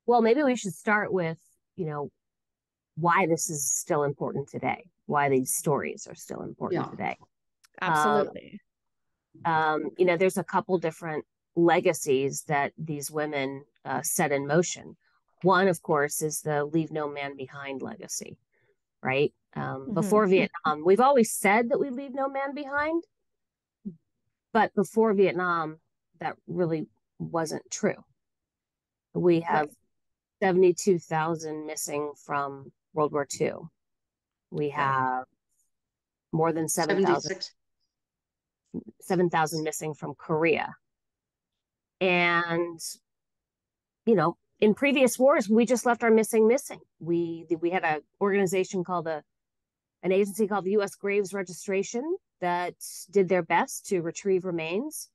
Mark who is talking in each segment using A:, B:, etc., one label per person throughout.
A: Well, maybe we should start with, why this is still important today, why these stories are still important
B: Yeah,
A: today.
C: absolutely.
A: There's a couple different legacies that these women set in motion. One, of course, is the leave no man behind legacy, right? Before Vietnam, we've always said that we leave no man behind, but before Vietnam, that really wasn't true. We have 72,000 missing from World War II. We have more than 7,000 missing from Korea. And, in previous wars, we just left our missing. We had an organization an agency called the U.S. Graves Registration that did their best to retrieve remains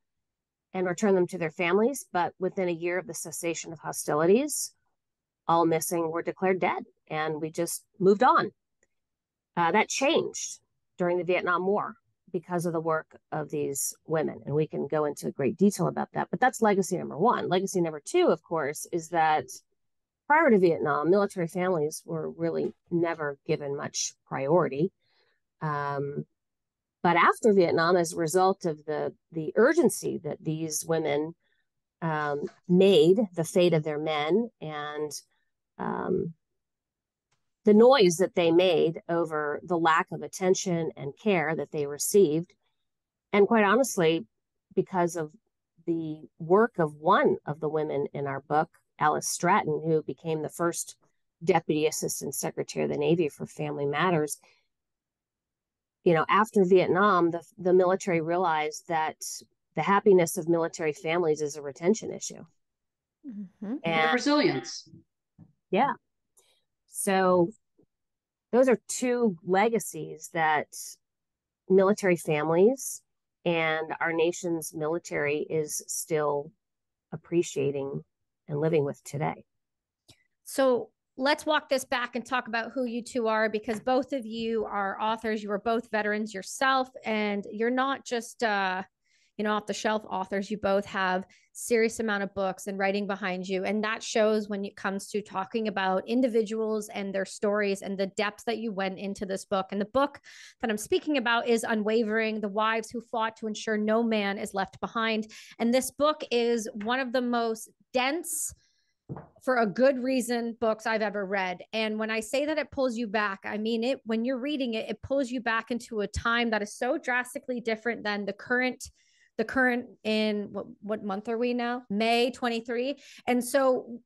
A: and return them to their families. But within a year of the cessation of hostilities, all missing were declared dead, and we just moved on. That changed during the Vietnam War because of the work of these women, and we can go into great detail about that. But that's legacy number one. Legacy number two, of course, is that prior to Vietnam, military families were really never given much priority. But after Vietnam, as a result of the urgency that these women made the fate of their men, and the noise that they made over the lack of attention and care that they received, and quite honestly, because of the work of one of the women in our book, Alice Stratton, who became the first Deputy Assistant Secretary of the Navy for Family Matters. After Vietnam, the military realized that the happiness of military families is a retention issue.
B: And resilience.
A: Yeah. So those are two legacies that military families and our nation's military is still appreciating and living with today.
C: So let's walk this back and talk about who you two are, because both of you are authors. You are both veterans yourself, and you're not just off the shelf authors. You both have serious amount of books and writing behind you, and that shows when it comes to talking about individuals and their stories and the depth that you went into this book. And the book that I'm speaking about is Unwavering: The Wives Who Fought to Ensure No Man is Left Behind. And this book is one of the most dense, for a good reason, books I've ever read. And when I say that it pulls you back, I mean it. When you're reading it, it pulls you back into a time that is so drastically different than the current in what month are we now? May 23. And so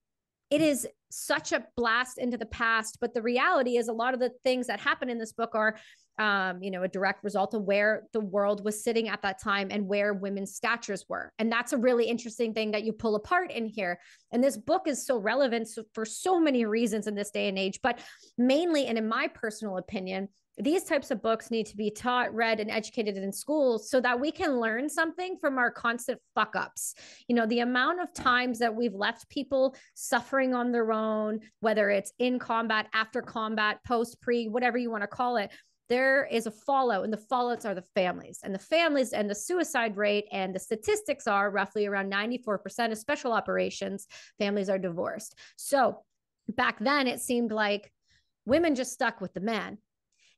C: it is such a blast into the past, but the reality is a lot of the things that happen in this book are a direct result of where the world was sitting at that time and where women's statures were. And that's a really interesting thing that you pull apart in here. And this book is so relevant for so many reasons in this day and age, but mainly, and in my personal opinion, these types of books need to be taught, read, and educated in schools so that we can learn something from our constant fuck ups. The amount of times that we've left people suffering on their own, whether it's in combat, after combat, post, pre, whatever you want to call it, there is a fallout, and the fallouts are the families and the suicide rate. And the statistics are roughly around 94% of special operations families are divorced. So back then it seemed like women just stuck with the man,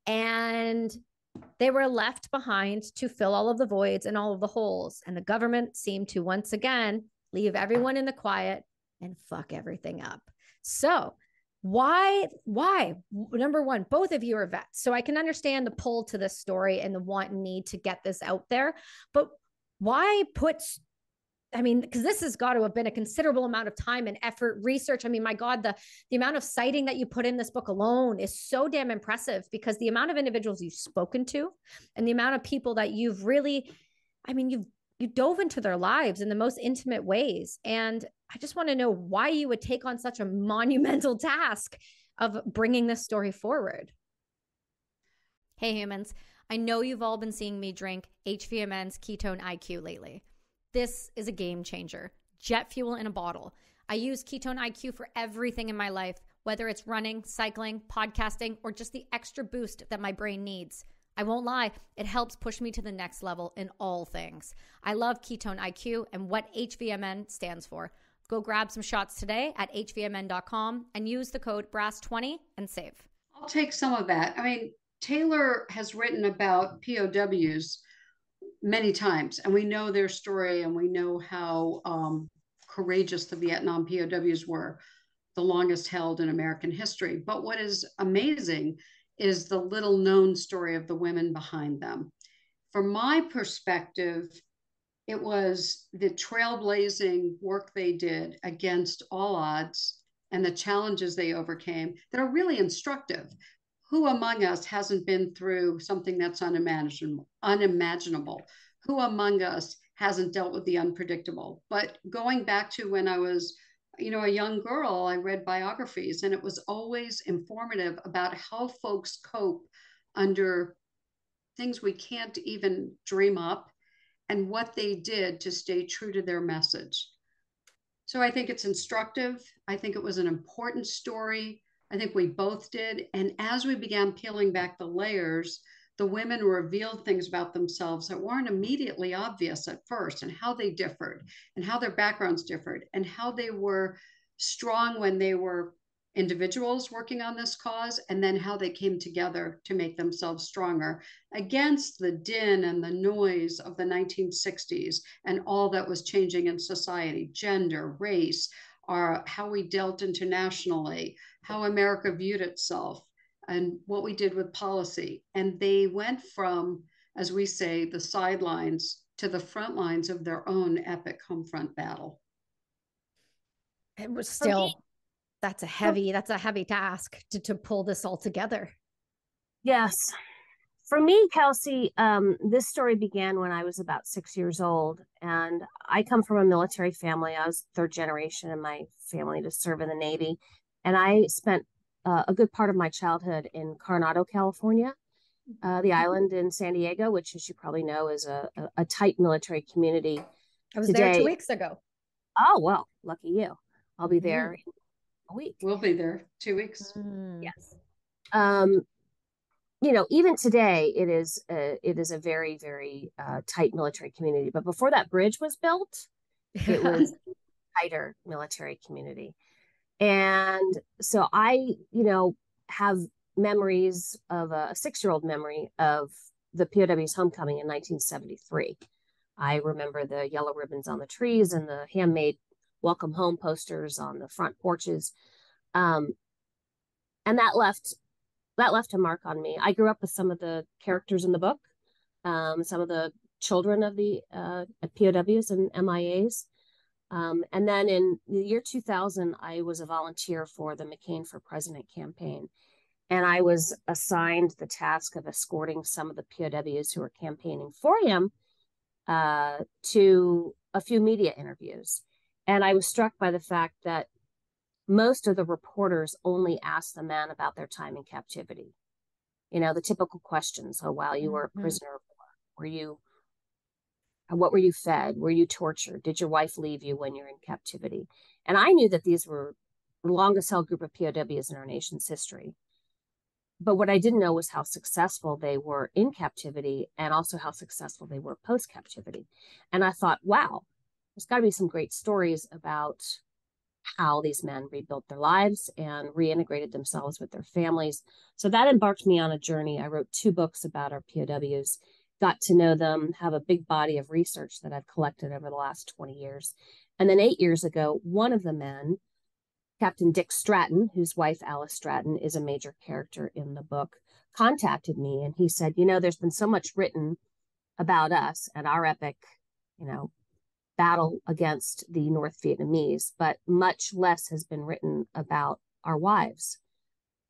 C: and they were left behind to fill all of the voids and all of the holes. And the government seemed to once again leave everyone in the quiet and fuck everything up. So why? Number one, both of you are vets, so I can understand the pull to this story and the want and need to get this out there. But why because this has got to have been a considerable amount of time and effort, research. I mean, my God, the amount of citing that you put in this book alone is so damn impressive, because the amount of individuals you've spoken to and the amount of people that you've really, you dove into their lives in the most intimate ways. And I just want to know why you would take on such a monumental task of bringing this story forward. Hey humans, I know you've all been seeing me drink HVMN's Ketone IQ lately. This is a game changer. Jet fuel in a bottle. I use Ketone IQ for everything in my life, whether it's running, cycling, podcasting, or just the extra boost that my brain needs. I won't lie, it helps push me to the next level in all things. I love Ketone IQ and what HVMN stands for. Go grab some shots today at hvmn.com and use the code BRASS20 and save.
B: I'll take some of that. I mean, Taylor has written about POWs many times, and we know their story, and we know how courageous the Vietnam POWs were, the longest held in American history. But what is amazing is the little known story of the women behind them. From my perspective, it was the trailblazing work they did against all odds and the challenges they overcame that are really instructive. Who among us hasn't been through something that's unimaginable? Who among us hasn't dealt with the unpredictable? But going back to when I was, a young girl, I read biographies, and it was always informative about how folks cope under things we can't even dream up, and what they did to stay true to their message. So I think it's instructive. I think it was an important story. I think we both did. And as we began peeling back the layers, the women revealed things about themselves that weren't immediately obvious at first, and how they differed, and how their backgrounds differed, and how they were strong when they were individuals working on this cause, and then how they came together to make themselves stronger against the din and the noise of the 1960s and all that was changing in society, gender, race, how we dealt internationally, how America viewed itself, and what we did with policy. And they went from, as we say, the sidelines to the front lines of their own epic home front battle.
C: It was still, that's a heavy task to pull this all together.
A: Yes. For me, Kelsey, this story began when I was about 6 years old, and I come from a military family. I was third generation in my family to serve in the Navy, and I spent a good part of my childhood in Coronado, California, the island in San Diego, which, as you probably know, is a tight military community.
C: I was there 2 weeks ago.
A: Oh, well, lucky you. I'll be there in a week.
B: We'll be there 2 weeks.
A: Yes. Even today, it is a very, very tight military community. But before that bridge was built, it was a tighter military community. And so I, have memories of a 6-year-old memory of the POW's homecoming in 1973. I remember the yellow ribbons on the trees and the handmade welcome home posters on the front porches. And that left a mark on me. I grew up with some of the characters in the book, some of the children of the POWs and MIAs. And then in the year 2000, I was a volunteer for the McCain for President campaign. And I was assigned the task of escorting some of the POWs who were campaigning for him to a few media interviews. And I was struck by the fact that most of the reporters only asked the men about their time in captivity. The typical questions. Oh, while you were a prisoner of war, what were you fed? Were you tortured? Did your wife leave you when you're in captivity? And I knew that these were the longest held group of POWs in our nation's history. But what I didn't know was how successful they were in captivity, and also how successful they were post-captivity. And I thought, wow, there's got to be some great stories about how these men rebuilt their lives and reintegrated themselves with their families. So that embarked me on a journey. I wrote 2 books about our POWs, got to know them, have a big body of research that I've collected over the last 20 years. And then 8 years ago, one of the men, Captain Dick Stratton, whose wife Alice Stratton is a major character in the book, contacted me, and he said, there's been so much written about us and our epic, battle against the North Vietnamese, but much less has been written about our wives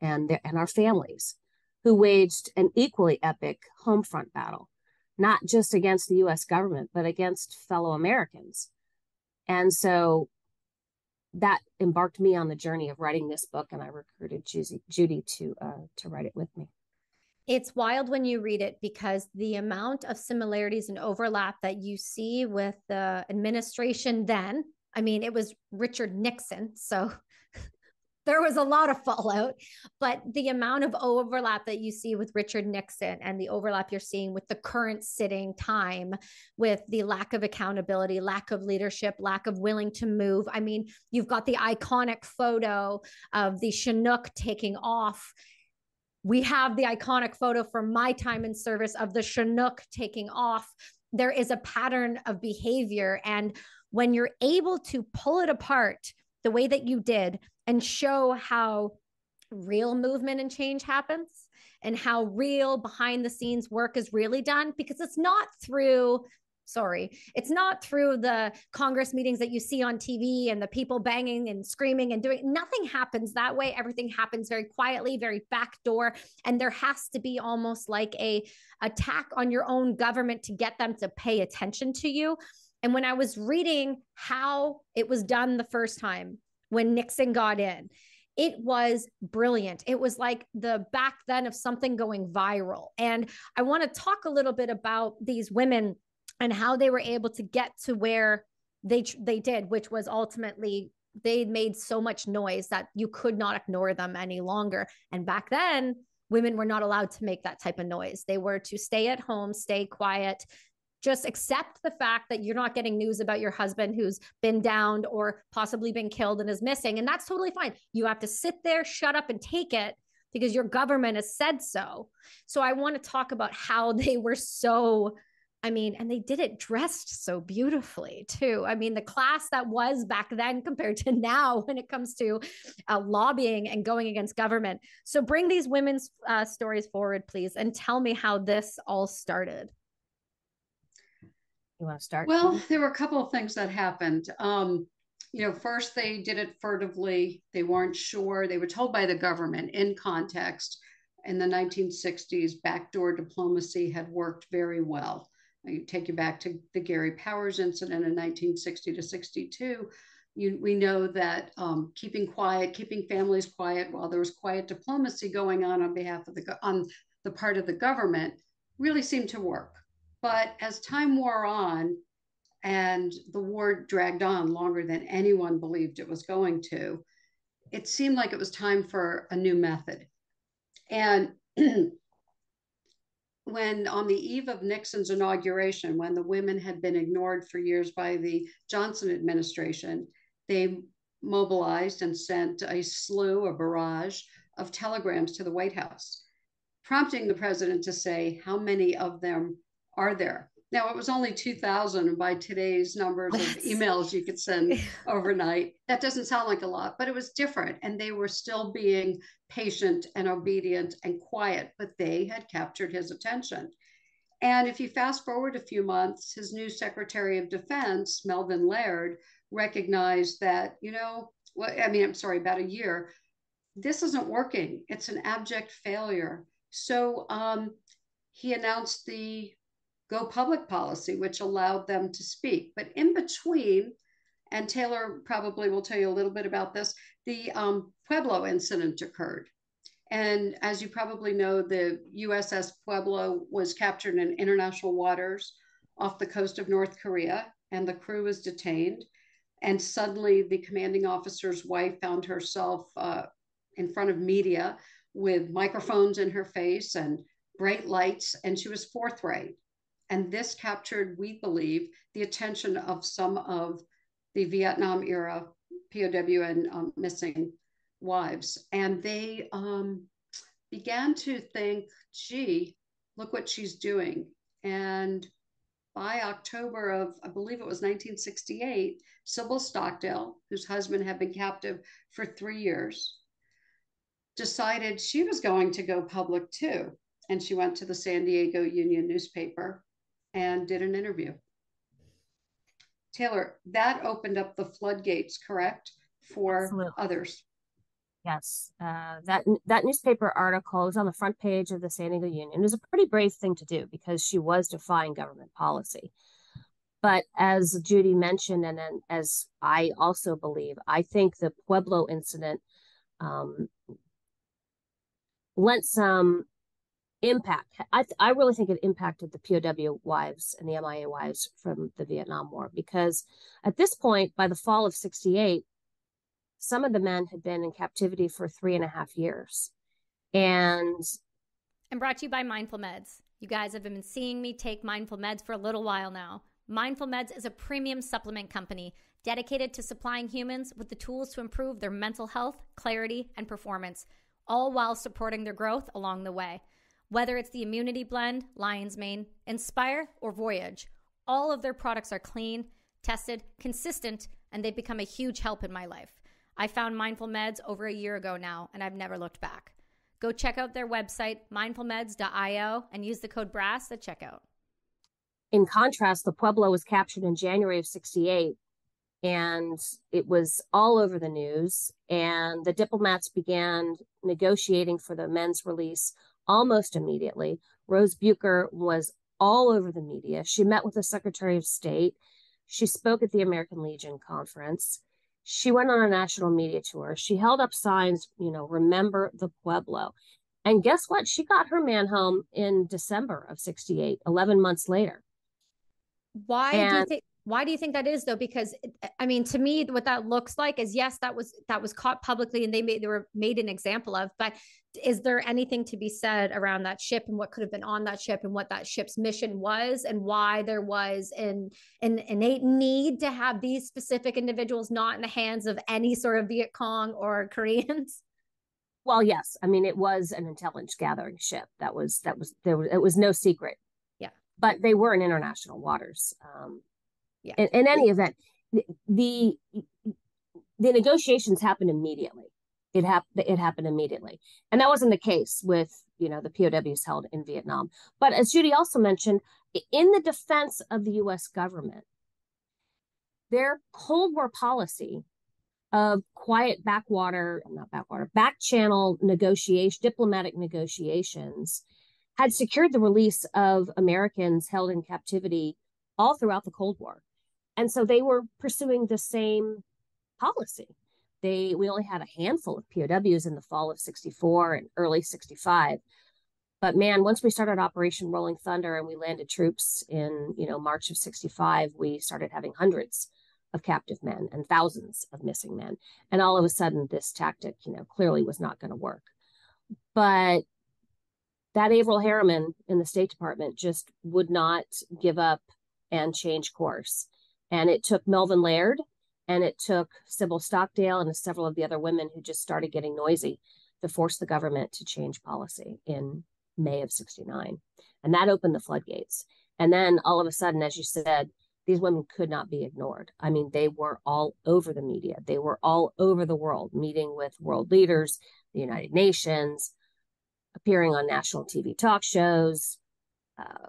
A: and our families, who waged an equally epic home front battle, not just against the U.S. government, but against fellow Americans. And so that embarked me on the journey of writing this book, and I recruited Judy to write it with me.
C: It's wild when you read it, because the amount of similarities and overlap that you see with the administration then, I mean, it was Richard Nixon. So there was a lot of fallout, but the amount of overlap that you see with Richard Nixon and the overlap you're seeing with the current sitting time, with the lack of accountability, lack of leadership, lack of willing to move. I mean, you've got the iconic photo of the Chinook taking off. We have the iconic photo from my time in service of the Chinook taking off. There is a pattern of behavior. And when you're able to pull it apart the way that you did and show how real movement and change happens and how real behind the scenes work is really done, because it's not through the Congress meetings that you see on TV and the people banging and screaming and doing. Nothing happens that way. Everything happens very quietly, very backdoor. And there has to be almost like a attack on your own government to get them to pay attention to you. And when I was reading how it was done the first time, when Nixon got in, it was brilliant. It was like the back then of something going viral. And I want to talk a little bit about these women and how they were able to get to where they did, which was ultimately they made so much noise that you could not ignore them any longer. And back then, women were not allowed to make that type of noise. They were to stay at home, stay quiet, just accept the fact that you're not getting news about your husband who's been downed or possibly been killed and is missing. And that's totally fine. You have to sit there, shut up, and take it because your government has said so. So I want to talk about how they were so, I mean, and they did it dressed so beautifully too. I mean, the class that was back then compared to now when it comes to lobbying and going against government. So bring these women's stories forward, please, and tell me how this all started.
A: You want to start?
B: Well, there were a couple of things that happened. First they did it furtively. They weren't sure. They were told by the government in context. In the 1960s, backdoor diplomacy had worked very well. I take you back to the Gary Powers incident in 1960 to 62. We know that keeping families quiet while there was quiet diplomacy going on behalf of on the part of the government really seemed to work. But as time wore on and the war dragged on longer than anyone believed it was going to, it seemed like it was time for a new method. And when on the eve of Nixon's inauguration, when the women had been ignored for years by the Johnson administration, they mobilized and sent a barrage of telegrams to the White House, prompting the president to say how many of them are there. Now, it was only 2,000, and by today's numbers of emails you could send overnight, that doesn't sound like a lot, but it was different. And they were still being patient and obedient and quiet, but they had captured his attention. And if you fast forward a few months, his new Secretary of Defense, Melvin Laird, recognized that, about a year, this isn't working. It's an abject failure. So he announced the go public policy, which allowed them to speak. But in between, and Taylor probably will tell you a little bit about this, the Pueblo incident occurred. And as you probably know, the USS Pueblo was captured in international waters off the coast of North Korea, and the crew was detained. And suddenly the commanding officer's wife found herself in front of media with microphones in her face and bright lights, and she was forthright. And this captured, we believe, the attention of some of the Vietnam era POW and missing wives. And they began to think, gee, look what she's doing. And by October of, I believe it was 1968, Sybil Stockdale, whose husband had been captive for 3 years, decided she was going to go public too. And she went to the San Diego Union newspaper and did an interview. Taylor, that opened up the floodgates, correct, for
A: Absolutely.
B: others?
A: Yes, that newspaper article was on the front page of the San Diego Union. It was a pretty brave thing to do because she was defying government policy. But as Judy mentioned, and then as I also believe, I think the Pueblo incident lent some impact. I really think it impacted the POW wives and the MIA wives from the Vietnam War, because at this point, by the fall of 68, some of the men had been in captivity for 3.5 years. And
C: brought to you by Mindful Meds. You guys have been seeing me take Mindful Meds for a little while now. Mindful Meds is a premium supplement company dedicated to supplying humans with the tools to improve their mental health, clarity, and performance, all while supporting their growth along the way. Whether it's the Immunity Blend, Lion's Mane, Inspire, or Voyage, all of their products are clean, tested, consistent, and they've become a huge help in my life. I found Mindful Meds over a year ago now, and I've never looked back. Go check out their website, mindfulmeds.io, and use the code BRASS at checkout.
A: In contrast, the Pueblo was captured in January of 1968, and it was all over the news, and the diplomats began negotiating for the men's release almost immediately. Rose Bucher was all over the media. She met with the Secretary of State. She spoke at the American Legion conference. She went on a national media tour. She held up signs, remember the Pueblo. And guess what? She got her man home in December of 1968, 11 months later.
C: Why do you think that is, though? Because I mean, to me, what that looks like is, yes, that was caught publicly and they were made an example of, but is there anything to be said around that ship and what could have been on that ship and what that ship's mission was and why there was an innate need to have these specific individuals not in the hands of any sort of Viet Cong or Koreans?
A: Well, yes. I mean, it was an intelligence gathering ship. It was no secret.
C: Yeah.
A: But they were in international waters.
C: Yeah.
A: In any event, the negotiations happened immediately. It happened immediately. And that wasn't the case with, the POWs held in Vietnam. But as Judy also mentioned, in the defense of the U.S. government, their Cold War policy of quiet back channel diplomatic negotiations had secured the release of Americans held in captivity all throughout the Cold War. And so they were pursuing the same policy. We only had a handful of POWs in the fall of 1964 and early 1965. But man, once we started Operation Rolling Thunder and we landed troops in, March of 1965, we started having hundreds of captive men and thousands of missing men. And all of a sudden, this tactic, clearly was not going to work. But that Averell Harriman in the State Department just would not give up and change course. And it took Melvin Laird and it took Sybil Stockdale and several of the other women who just started getting noisy to force the government to change policy in May of 1969. And that opened the floodgates. And then all of a sudden, as you said, these women could not be ignored. I mean, they were all over the media. They were all over the world, meeting with world leaders, the United Nations, appearing on national TV talk shows,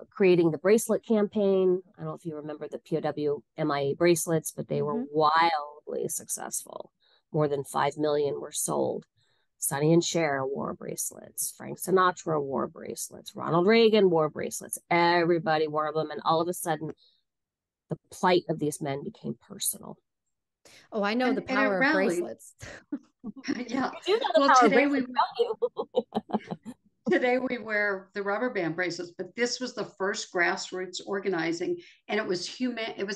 A: creating the bracelet campaign. I don't know if you remember the POW MIA bracelets, but they were wildly successful. More than 5 million were sold. Sonny and Cher wore bracelets. Frank Sinatra wore bracelets. Ronald Reagan wore bracelets. Everybody wore them. And all of a sudden, the plight of these men became personal.
C: Oh, I know the power of bracelets.
B: Yeah.
A: You know the power of bracelets,
B: Today we wear the rubber band bracelets, but this was the first grassroots organizing, and it was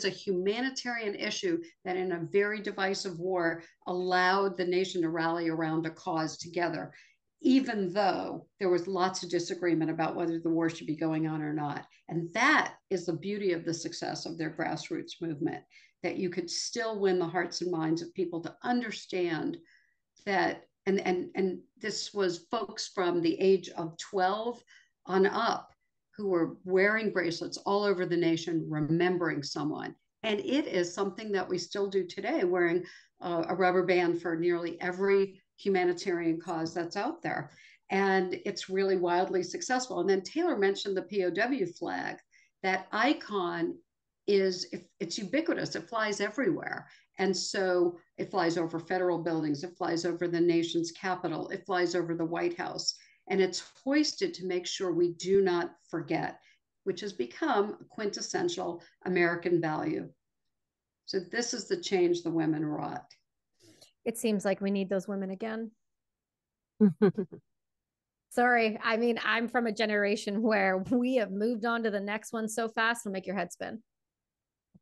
B: a humanitarian issue that in a very divisive war allowed the nation to rally around a cause together, even though there was lots of disagreement about whether the war should be going on or not. And that is the beauty of the success of their grassroots movement, that you could still win the hearts and minds of people to understand that. And this was folks from the age of 12 on up who were wearing bracelets all over the nation, remembering someone. And it is something that we still do today, wearing a rubber band for nearly every humanitarian cause that's out there. And it's really wildly successful. And then Taylor mentioned the POW flag. That icon it's ubiquitous. It flies everywhere. And so it flies over federal buildings. It flies over the nation's capital. It flies over the White House. And it's hoisted to make sure we do not forget, which has become a quintessential American value. So this is the change the women wrought.
C: It seems like we need those women again. Sorry. I mean, I'm from a generation where we have moved on to the next one so fast, it'll make your head spin.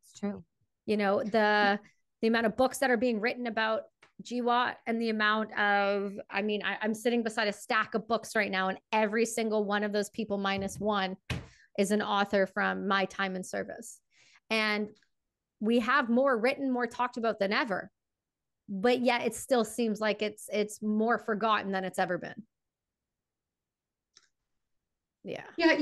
A: It's true.
C: The the amount of books that are being written about GWAT and the amount of, I'm sitting beside a stack of books right now, and every single one of those people minus one is an author from my time in service. And we have more written, more talked about than ever, but yet it still seems like it's more forgotten than it's ever been. Yeah.
B: Yeah.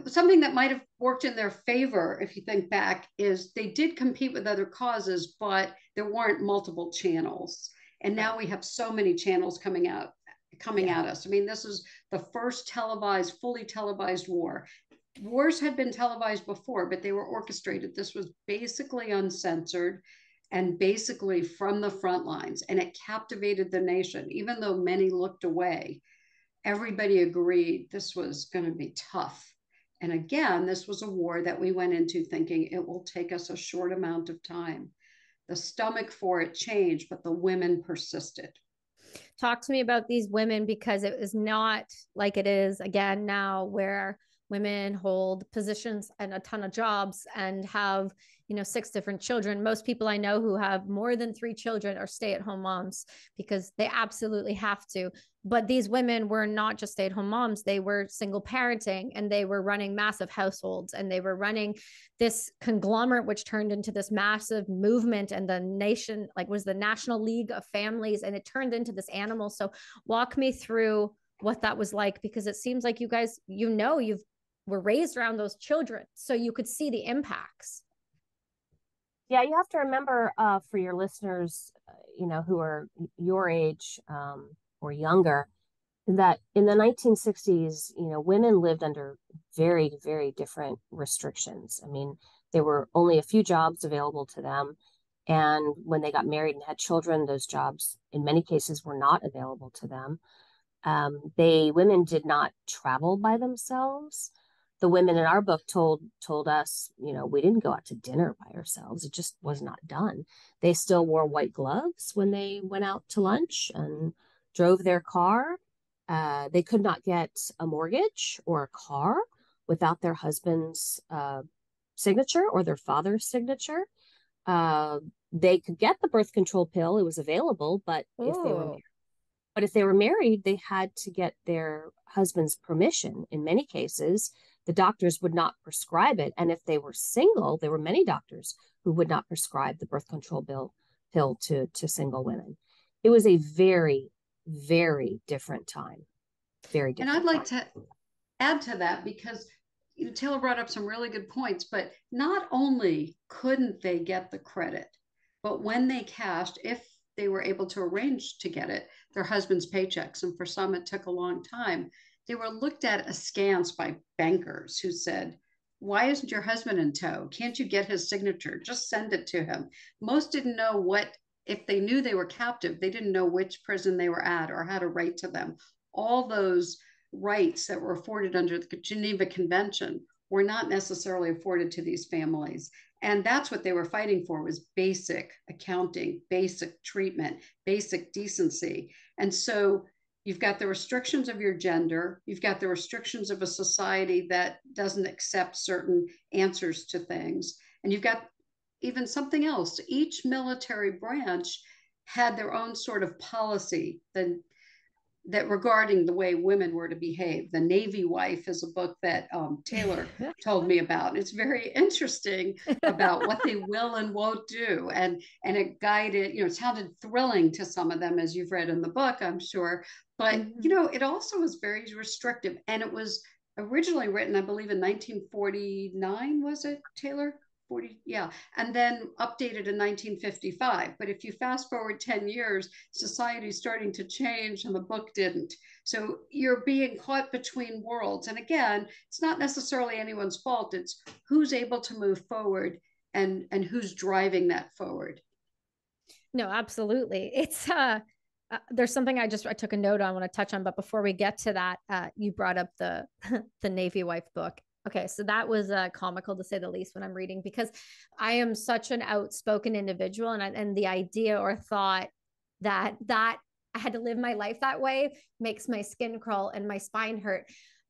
B: Something that might have worked in their favor, if you think back, is they did compete with other causes, but there weren't multiple channels. And now we have so many channels coming at us. I mean, this is the first fully televised war. Wars had been televised before, but they were orchestrated. This was basically uncensored and basically from the front lines. And it captivated the nation, even though many looked away. Everybody agreed this was going to be tough. And again, this was a war that we went into thinking it will take us a short amount of time. The stomach for it changed, but the women persisted.
C: Talk to me about these women, because it is not like it is again now, where women hold positions and a ton of jobs and have, 6 different children. Most people I know who have more than 3 children are stay-at-home moms because they absolutely have to. But these women were not just stay-at-home moms. They were single parenting, and they were running massive households, and they were running this conglomerate, which turned into this massive movement, and the nation, was the National League of Families, and it turned into this animal. So walk me through what that was like, because it seems like you guys, you've were raised around those children, so you could see the impacts.
A: Yeah, you have to remember, for your listeners, who are your age or younger, that in the 1960s, women lived under very, very different restrictions. I mean, there were only a few jobs available to them. And when they got married and had children, those jobs, in many cases, were not available to them. Women did not travel by themselves. The women in our book told us, we didn't go out to dinner by ourselves. It just was not done. They still wore white gloves when they went out to lunch and drove their car. They could not get a mortgage or a car without their husband's signature or their father's signature. They could get the birth control pill. It was available, but if they were married, they had to get their husband's permission. In many cases, the doctors would not prescribe it. And if they were single, there were many doctors who would not prescribe the birth control pill to single women. It was a very, very different time. Very different.
B: And I'd like to add to that, because Taylor brought up some really good points, but not only couldn't they get the credit, but when they cashed, if they were able to arrange to get it, their husband's paychecks, and for some it took a long time, they were looked at askance by bankers who said, why isn't your husband in tow? Can't you get his signature? Just send it to him. Most didn't know if they knew they were captive, they didn't know which prison they were at or how to write to them. All those rights that were afforded under the Geneva Convention were not necessarily afforded to these families. And that's what they were fighting for, was basic accounting, basic treatment, basic decency. And so you've got the restrictions of your gender, you've got the restrictions of a society that doesn't accept certain answers to things, and you've got even something else. Each military branch had their own sort of policy that regarding the way women were to behave. The Navy Wife is a book that Taylor told me about. It's very interesting about what they will and won't do. And it guided, it sounded thrilling to some of them, as you've read in the book, I'm sure. But, it also was very restrictive. And it was originally written, I believe, in 1949, was it, Taylor? 40, yeah, and then updated in 1955. But if you fast forward 10 years, society's starting to change and the book didn't. So you're being caught between worlds. And again, it's not necessarily anyone's fault. It's who's able to move forward and who's driving that forward.
C: No, absolutely. It's there's something I took a note on, I want to touch on, but before we get to that, you brought up the Navy Wife book. Okay, so that was comical, to say the least, when I'm reading, because I am such an outspoken individual, and the idea or thought that I had to live my life that way makes my skin crawl and my spine hurt.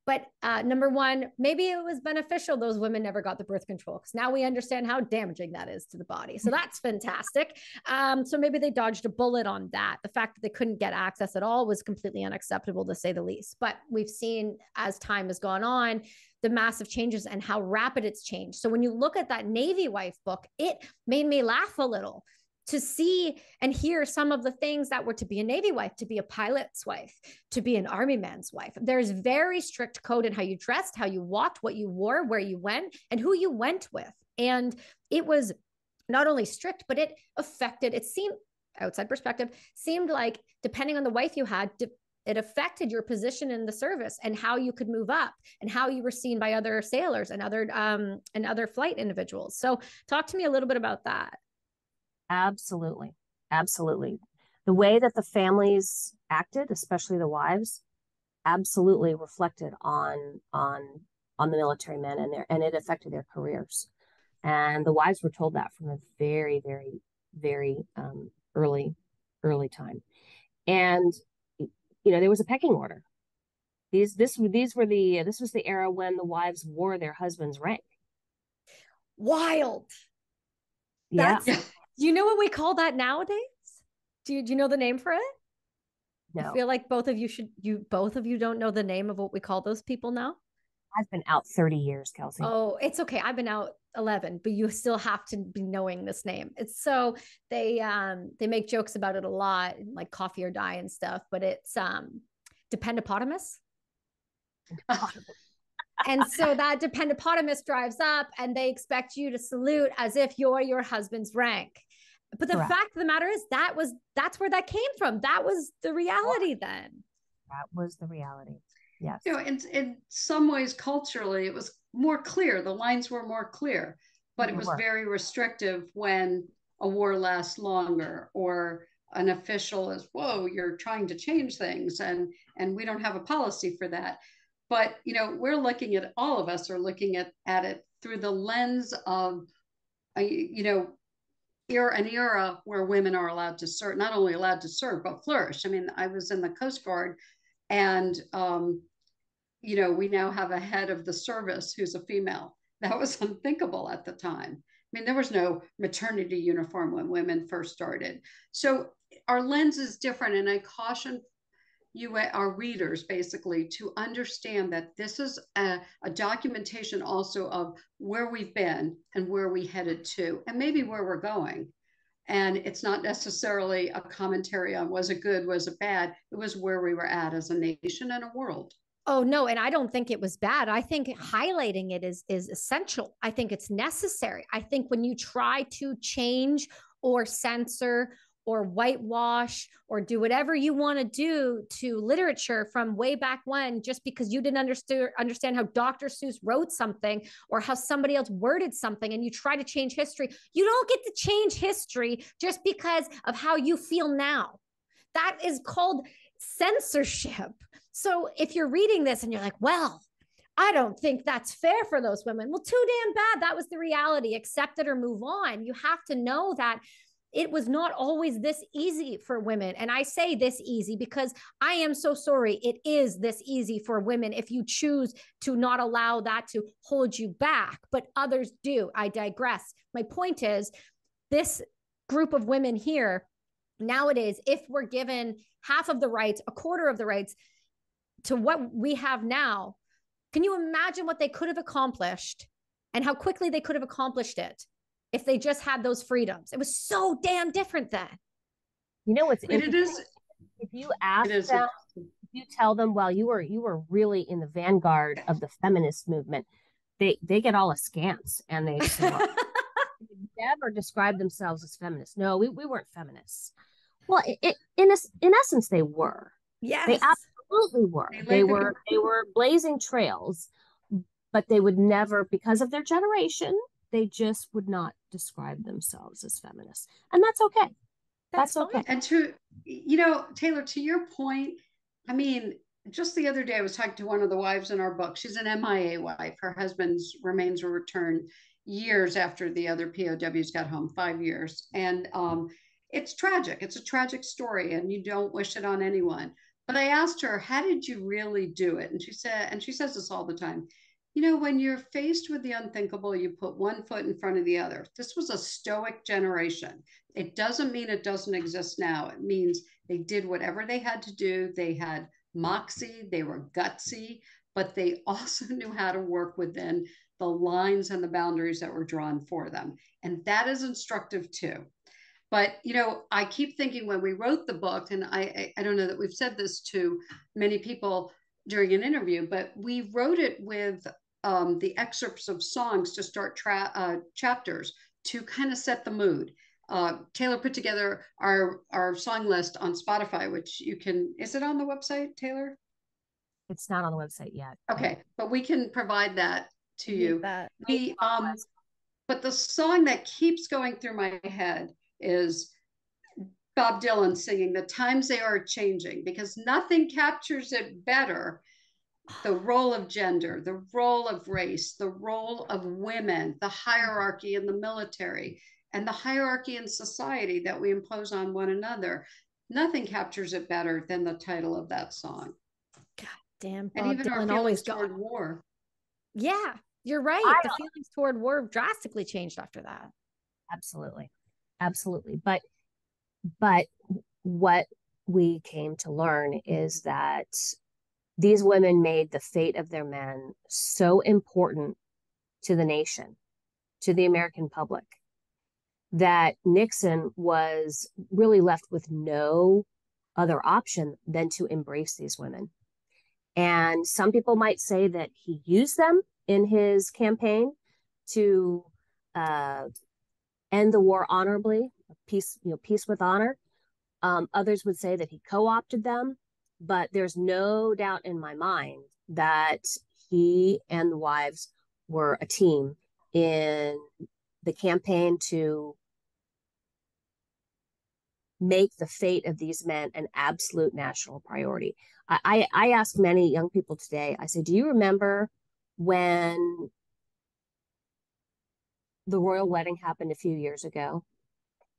C: But number one, maybe it was beneficial those women never got the birth control, because now we understand how damaging that is to the body. So that's fantastic. So maybe they dodged a bullet on that. The fact that they couldn't get access at all was completely unacceptable, to say the least. But we've seen, as time has gone on, the massive changes and how rapid it's changed. So when you look at that Navy wife book, it made me laugh a little to see and hear some of the things that were to be a Navy wife, to be a pilot's wife, to be an Army man's wife. There's very strict code in how you dressed, how you walked, what you wore, where you went, and who you went with. And it was not only strict, but it affected, it seemed, outside perspective, seemed like depending on the wife you had, it affected your position in the service and how you could move up and how you were seen by other sailors and other flight individuals. So talk to me a little bit about that.
A: Absolutely. Absolutely. The way that the families acted, especially the wives, absolutely reflected on the military men, and it affected their careers. And the wives were told that from a very, very, very early time. And there was a pecking order. This was the era when the wives wore their husband's rank.
C: Wild.
A: Yeah.
C: Do you know what we call that nowadays? Do you know the name for it?
A: No.
C: I feel like both of you don't know the name of what we call those people now.
A: I've been out 30 years, Kelsey.
C: Oh, it's okay. I've been out 11, but you still have to be knowing this name. It's so they make jokes about it a lot, like coffee or die and stuff, but it's dependopotamus. And so that dependopotamus drives up and they expect you to salute as if you're your husband's rank. But the fact of the matter is that's where that came from. That was the reality then.
A: That was the reality. Yes.
B: In some ways, culturally, it was more clear. The lines were more clear, but it was very restrictive when a war lasts longer or an official is, whoa, you're trying to change things. And we don't have a policy for that. But, we're looking at, all of us are looking at it through the lens of, an era where women are allowed to serve, not only allowed to serve, but flourish. I mean, I was in the Coast Guard and, we now have a head of the service who's a female. That was unthinkable at the time. I mean, there was no maternity uniform when women first started. So our lens is different. And I caution you, our readers, basically, to understand that this is a documentation also of where we've been and where we headed to, and maybe where we're going. And it's not necessarily a commentary on was it good, was it bad? It was where we were at as a nation and a world.
C: Oh, no. And I don't think it was bad. I think highlighting it is essential. I think it's necessary. I think when you try to change or censor or whitewash or do whatever you want to do to literature from way back when, just because you didn't understand how Dr. Seuss wrote something or how somebody else worded something, and you try to change history, you don't get to change history just because of how you feel now. That is called censorship. So if you're reading this and you're like, well, I don't think that's fair for those women. Well, too damn bad. That was the reality. Accept it or move on. You have to know that it was not always this easy for women. And I say this easy because I am so sorry. It is this easy for women if you choose to not allow that to hold you back, but others do. I digress. My point is, this group of women here nowadays, if we're given half of the rights, a quarter of the rights to what we have now, can you imagine what they could have accomplished and how quickly they could have accomplished it if they just had those freedoms? It was so damn different then.
A: What's interesting? It is. If you ask them, if you tell them, well, you were really in the vanguard of the feminist movement, they get all askance and they say, well, never describe themselves as feminists. No, we weren't feminists. Well, in essence, they were.
C: Yes,
A: they absolutely were. They were blazing trails, but they would never, because of their generation, they just would not describe themselves as feminists, and that's okay. That's okay.
B: And Taylor, to your point, I mean, just the other day I was talking to one of the wives in our book. She's an MIA wife. Her husband's remains were returned years after the other POWs got home, 5 years, and it's tragic. It's a tragic story, and you don't wish it on anyone. But I asked her, how did you really do it? And she said, and she says this all the time, you know, when you're faced with the unthinkable, you put one foot in front of the other. This was a stoic generation. It doesn't mean it doesn't exist now. It means they did whatever they had to do. They had moxie, they were gutsy, but they also knew how to work within the lines and the boundaries that were drawn for them. And that is instructive too. But, you know, I keep thinking when we wrote the book, and I don't know that we've said this to many people during an interview, but we wrote it with the excerpts of songs to start chapters to kind of set the mood. Taylor put together our song list on Spotify, which you can, is it on the website, Taylor?
A: It's not on the website yet.
B: Okay, but we can provide that to you.
C: That.
B: But the song that keeps going through my head is Bob Dylan singing "The Times They Are Changing," because nothing captures it better. The role of gender, the role of race, the role of women, the hierarchy in the military, and the hierarchy in society that we impose on one another. Nothing captures it better than the title of that song.
C: God damn,
B: and
C: Bob
B: even
C: Dylan
B: our
C: always
B: feelings toward war.
C: Yeah, you're right. The feelings toward war drastically changed after that.
A: Absolutely. Absolutely. But what we came to learn is that these women made the fate of their men so important to the nation, to the American public, that Nixon was really left with no other option than to embrace these women. And some people might say that he used them in his campaign to end the war honorably, peace with honor. Others would say that he co-opted them, but there's no doubt in my mind that he and the wives were a team in the campaign to make the fate of these men an absolute national priority. I ask many young people today, I say, do you remember when the royal wedding happened a few years ago?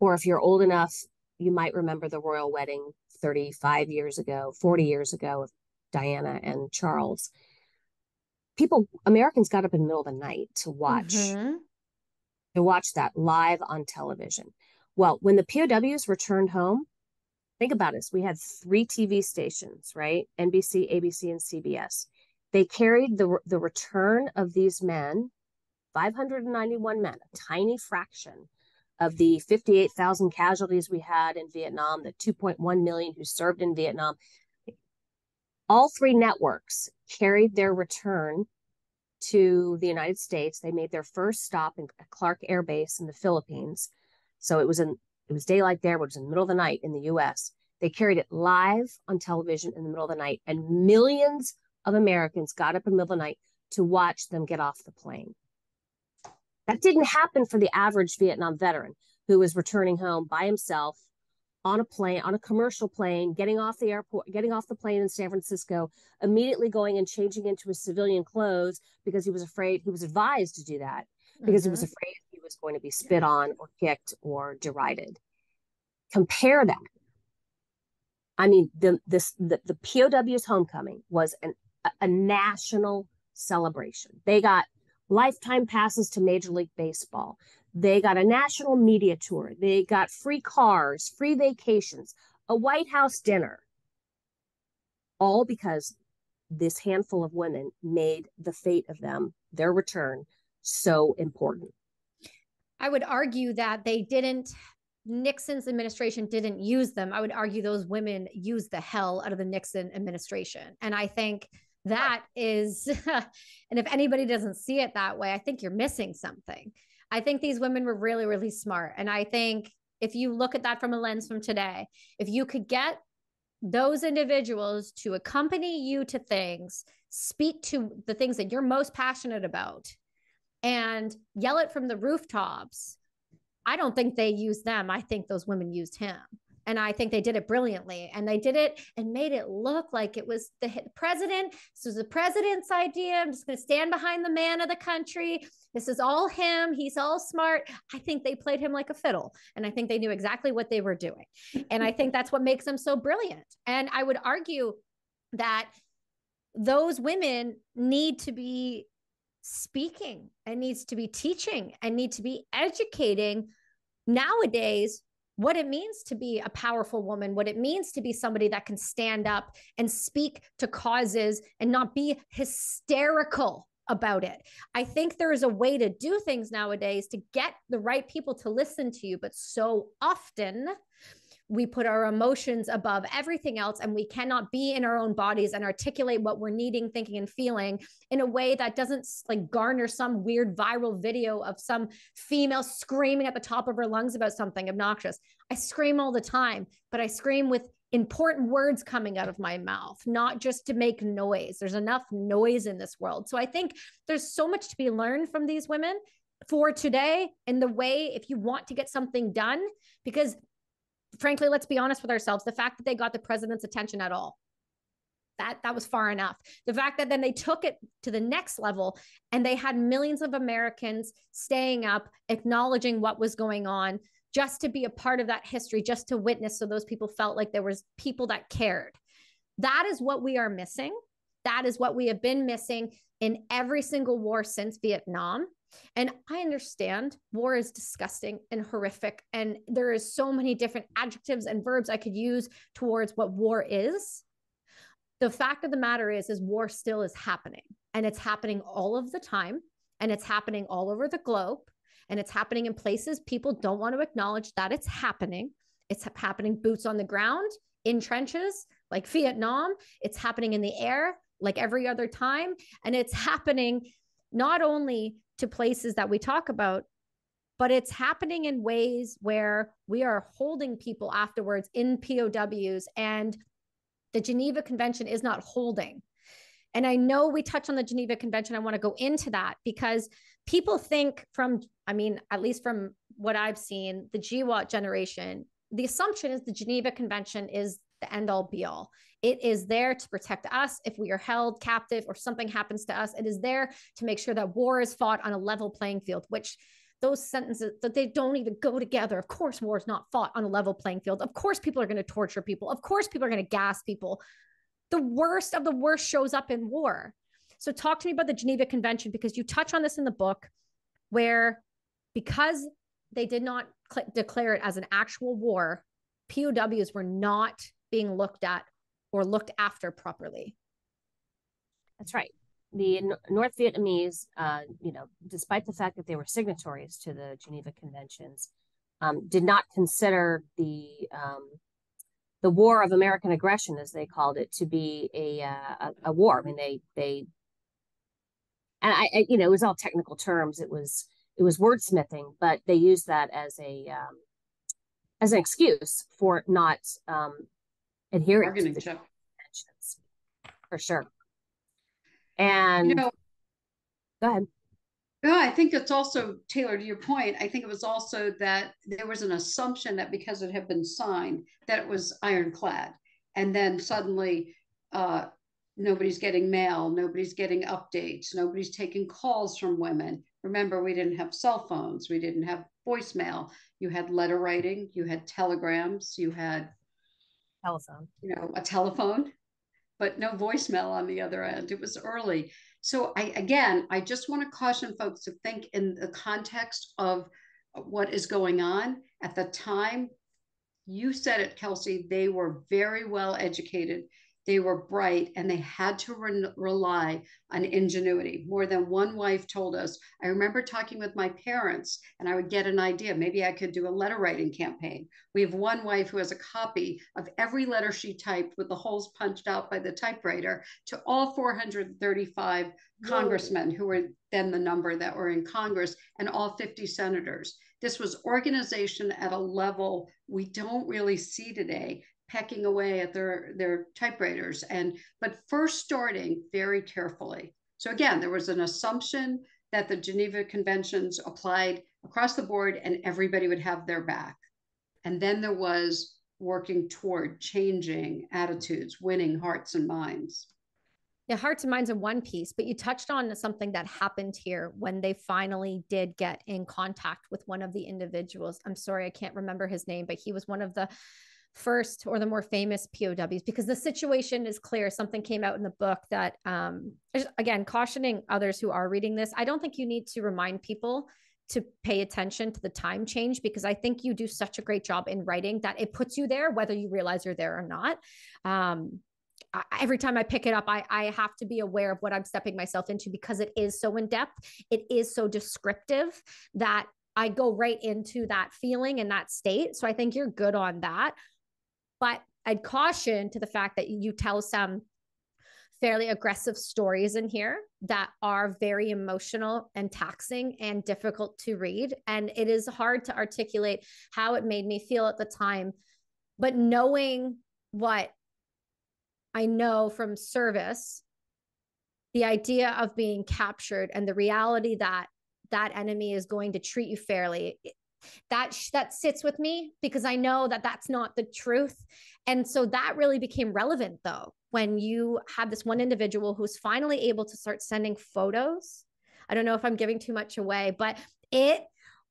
A: Or if you're old enough, you might remember the royal wedding 35 years ago, 40 years ago of Diana and Charles. Americans got up in the middle of the night to watch that live on television. Well, when the POWs returned home, think about this. We had 3 TV stations, right? NBC, ABC, and CBS. They carried the return of these men, 591 men, a tiny fraction of the 58,000 casualties we had in Vietnam, the 2.1 million who served in Vietnam. All 3 networks carried their return to the United States. They made their first stop in Clark Air Base in the Philippines. So it was daylight there, but it was in the middle of the night in the US. They carried it live on television in the middle of the night, and millions of Americans got up in the middle of the night to watch them get off the plane. That didn't happen for the average Vietnam veteran who was returning home by himself on a plane, on a commercial plane, getting off the plane in San Francisco, immediately going and changing into his civilian clothes because he was afraid, he was advised to do that because he was afraid he was going to be spit on or kicked or derided. Compare that. I mean, the POW's homecoming was a national celebration. They got lifetime passes to Major League Baseball. They got a national media tour. They got free cars, free vacations, a White House dinner, all because this handful of women made the fate of them, their return, so important.
C: I would argue that Nixon's administration didn't use them. I would argue those women used the hell out of the Nixon administration. And I think that is, and if anybody doesn't see it that way, I think you're missing something. I think these women were really, really smart. And I think if you look at that from a lens from today, if you could get those individuals to accompany you to things, speak to the things that you're most passionate about, and yell it from the rooftops, I don't think they used them. I think those women used him. And I think they did it brilliantly. And they did it and made it look like it was the president. This was the president's idea. I'm just going to stand behind the man of the country. This is all him. He's all smart. I think they played him like a fiddle. And I think they knew exactly what they were doing. And I think that's what makes them so brilliant. And I would argue that those women need to be speaking and needs to be teaching and need to be educating nowadays what it means to be a powerful woman, what it means to be somebody that can stand up and speak to causes and not be hysterical about it. I think there is a way to do things nowadays to get the right people to listen to you, but so often we put our emotions above everything else, and we cannot be in our own bodies and articulate what we're needing, thinking, and feeling in a way that doesn't like garner some weird viral video of some female screaming at the top of her lungs about something obnoxious. I scream all the time, but I scream with important words coming out of my mouth, not just to make noise. There's enough noise in this world. So I think there's so much to be learned from these women for today in the way, if you want to get something done, because frankly, let's be honest with ourselves. The fact that they got the president's attention at all, that was far enough. The fact that then they took it to the next level and they had millions of Americans staying up, acknowledging what was going on, just to be a part of that history, just to witness, so those people felt like there was people that cared. That is what we are missing. That is what we have been missing in every single war since Vietnam. And I understand war is disgusting and horrific. And there is so many different adjectives and verbs I could use towards what war is. The fact of the matter is war still is happening, and it's happening all of the time, and it's happening all over the globe, and it's happening in places people don't want to acknowledge that it's happening. It's happening boots on the ground in trenches like Vietnam. It's happening in the air like every other time. And it's happening not only to places that we talk about, but it's happening in ways where we are holding people afterwards in POWs, and the Geneva Convention is not holding. And I know we touch on the Geneva Convention. I want to go into that because people think at least from what I've seen, the GWAT generation, the assumption is the Geneva Convention is the end all be all. It is there to protect us if we are held captive or something happens to us. It is there to make sure that war is fought on a level playing field, which those sentences, that they don't even go together. Of course, war is not fought on a level playing field. Of course, people are going to torture people. Of course, people are going to gas people. The worst of the worst shows up in war. So talk to me about the Geneva Convention, because you touch on this in the book, where because they did not declare it as an actual war, POWs were not being looked at or looked after properly.
A: That's right. The North Vietnamese, despite the fact that they were signatories to the Geneva Conventions, did not consider the war of American aggression, as they called it, to be a war. I mean, it was all technical terms. It was wordsmithing, but they used that as an excuse for not adhering to the conventions, for sure. And go ahead.
B: No, I think it's also, Taylor, to your point, I think it was also that there was an assumption that because it had been signed, that it was ironclad. And then suddenly nobody's getting mail, nobody's getting updates, nobody's taking calls from women. Remember, we didn't have cell phones, we didn't have voicemail. You had letter writing, you had telegrams, you had a telephone, but no voicemail on the other end. It was early. So I just want to caution folks to think in the context of what is going on. At the time, you said it, Kelsey, they were very well educated. They were bright, and they had to rely on ingenuity. More than one wife told us, I remember talking with my parents, and I would get an idea. Maybe I could do a letter writing campaign. We have one wife who has a copy of every letter she typed with the holes punched out by the typewriter to all 435 congressmen, who were then the number that were in Congress, and all 50 senators. This was organization at a level we don't really see today, pecking away at their typewriters, but first starting very carefully. So again, there was an assumption that the Geneva Conventions applied across the board and everybody would have their back. And then there was working toward changing attitudes, winning hearts and minds.
C: Yeah, hearts and minds in one piece, but you touched on something that happened here when they finally did get in contact with one of the individuals. I'm sorry, I can't remember his name, but he was one of the first or the more famous POWs, because the situation is clear. Something came out in the book that, again, cautioning others who are reading this, I don't think you need to remind people to pay attention to the time change, because I think you do such a great job in writing that it puts you there, whether you realize you're there or not. Every time I pick it up, I have to be aware of what I'm stepping myself into, because it is so in depth. It is so descriptive that I go right into that feeling and that state. So I think you're good on that. But I'd caution to the fact that you tell some fairly aggressive stories in here that are very emotional and taxing and difficult to read. And it is hard to articulate how it made me feel at the time. But knowing what I know from service, the idea of being captured and the reality that that enemy is going to treat you fairly, that sits with me, because I know that that's not the truth. And so that really became relevant, though, when you had this one individual who's finally able to start sending photos. I don't know if I'm giving too much away, but I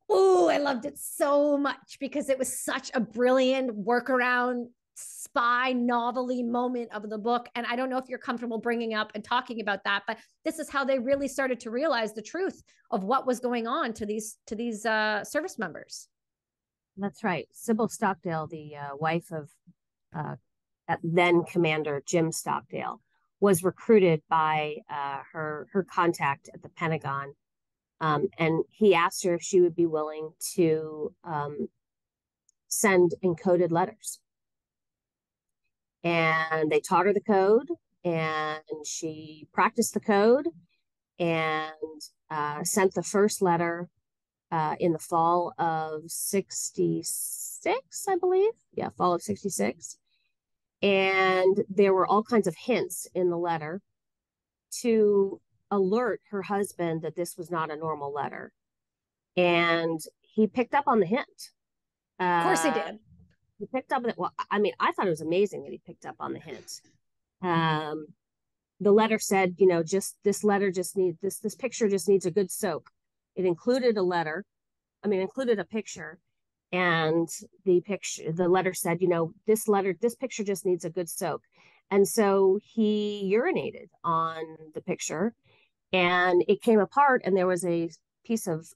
C: loved it so much, because it was such a brilliant workaround spy novel-y moment of the book. And I don't know if you're comfortable bringing up and talking about that, but this is how they really started to realize the truth of what was going on to these service members.
A: That's right. Sybil Stockdale, the wife of then Commander Jim Stockdale, was recruited by her contact at the Pentagon, and he asked her if she would be willing to send encoded letters. And they taught her the code, and she practiced the code and sent the first letter in the fall of 66, I believe. Yeah, fall of 66. And there were all kinds of hints in the letter to alert her husband that this was not a normal letter. And he picked up on the hint.
C: Of course he did.
A: He picked up on it. Well, I mean, I thought it was amazing that he picked up on the hint. The letter said, just this letter just needs this picture just needs a good soak. It included included a picture, and the letter said, this picture just needs a good soak. And so he urinated on the picture, and it came apart, and there was a piece of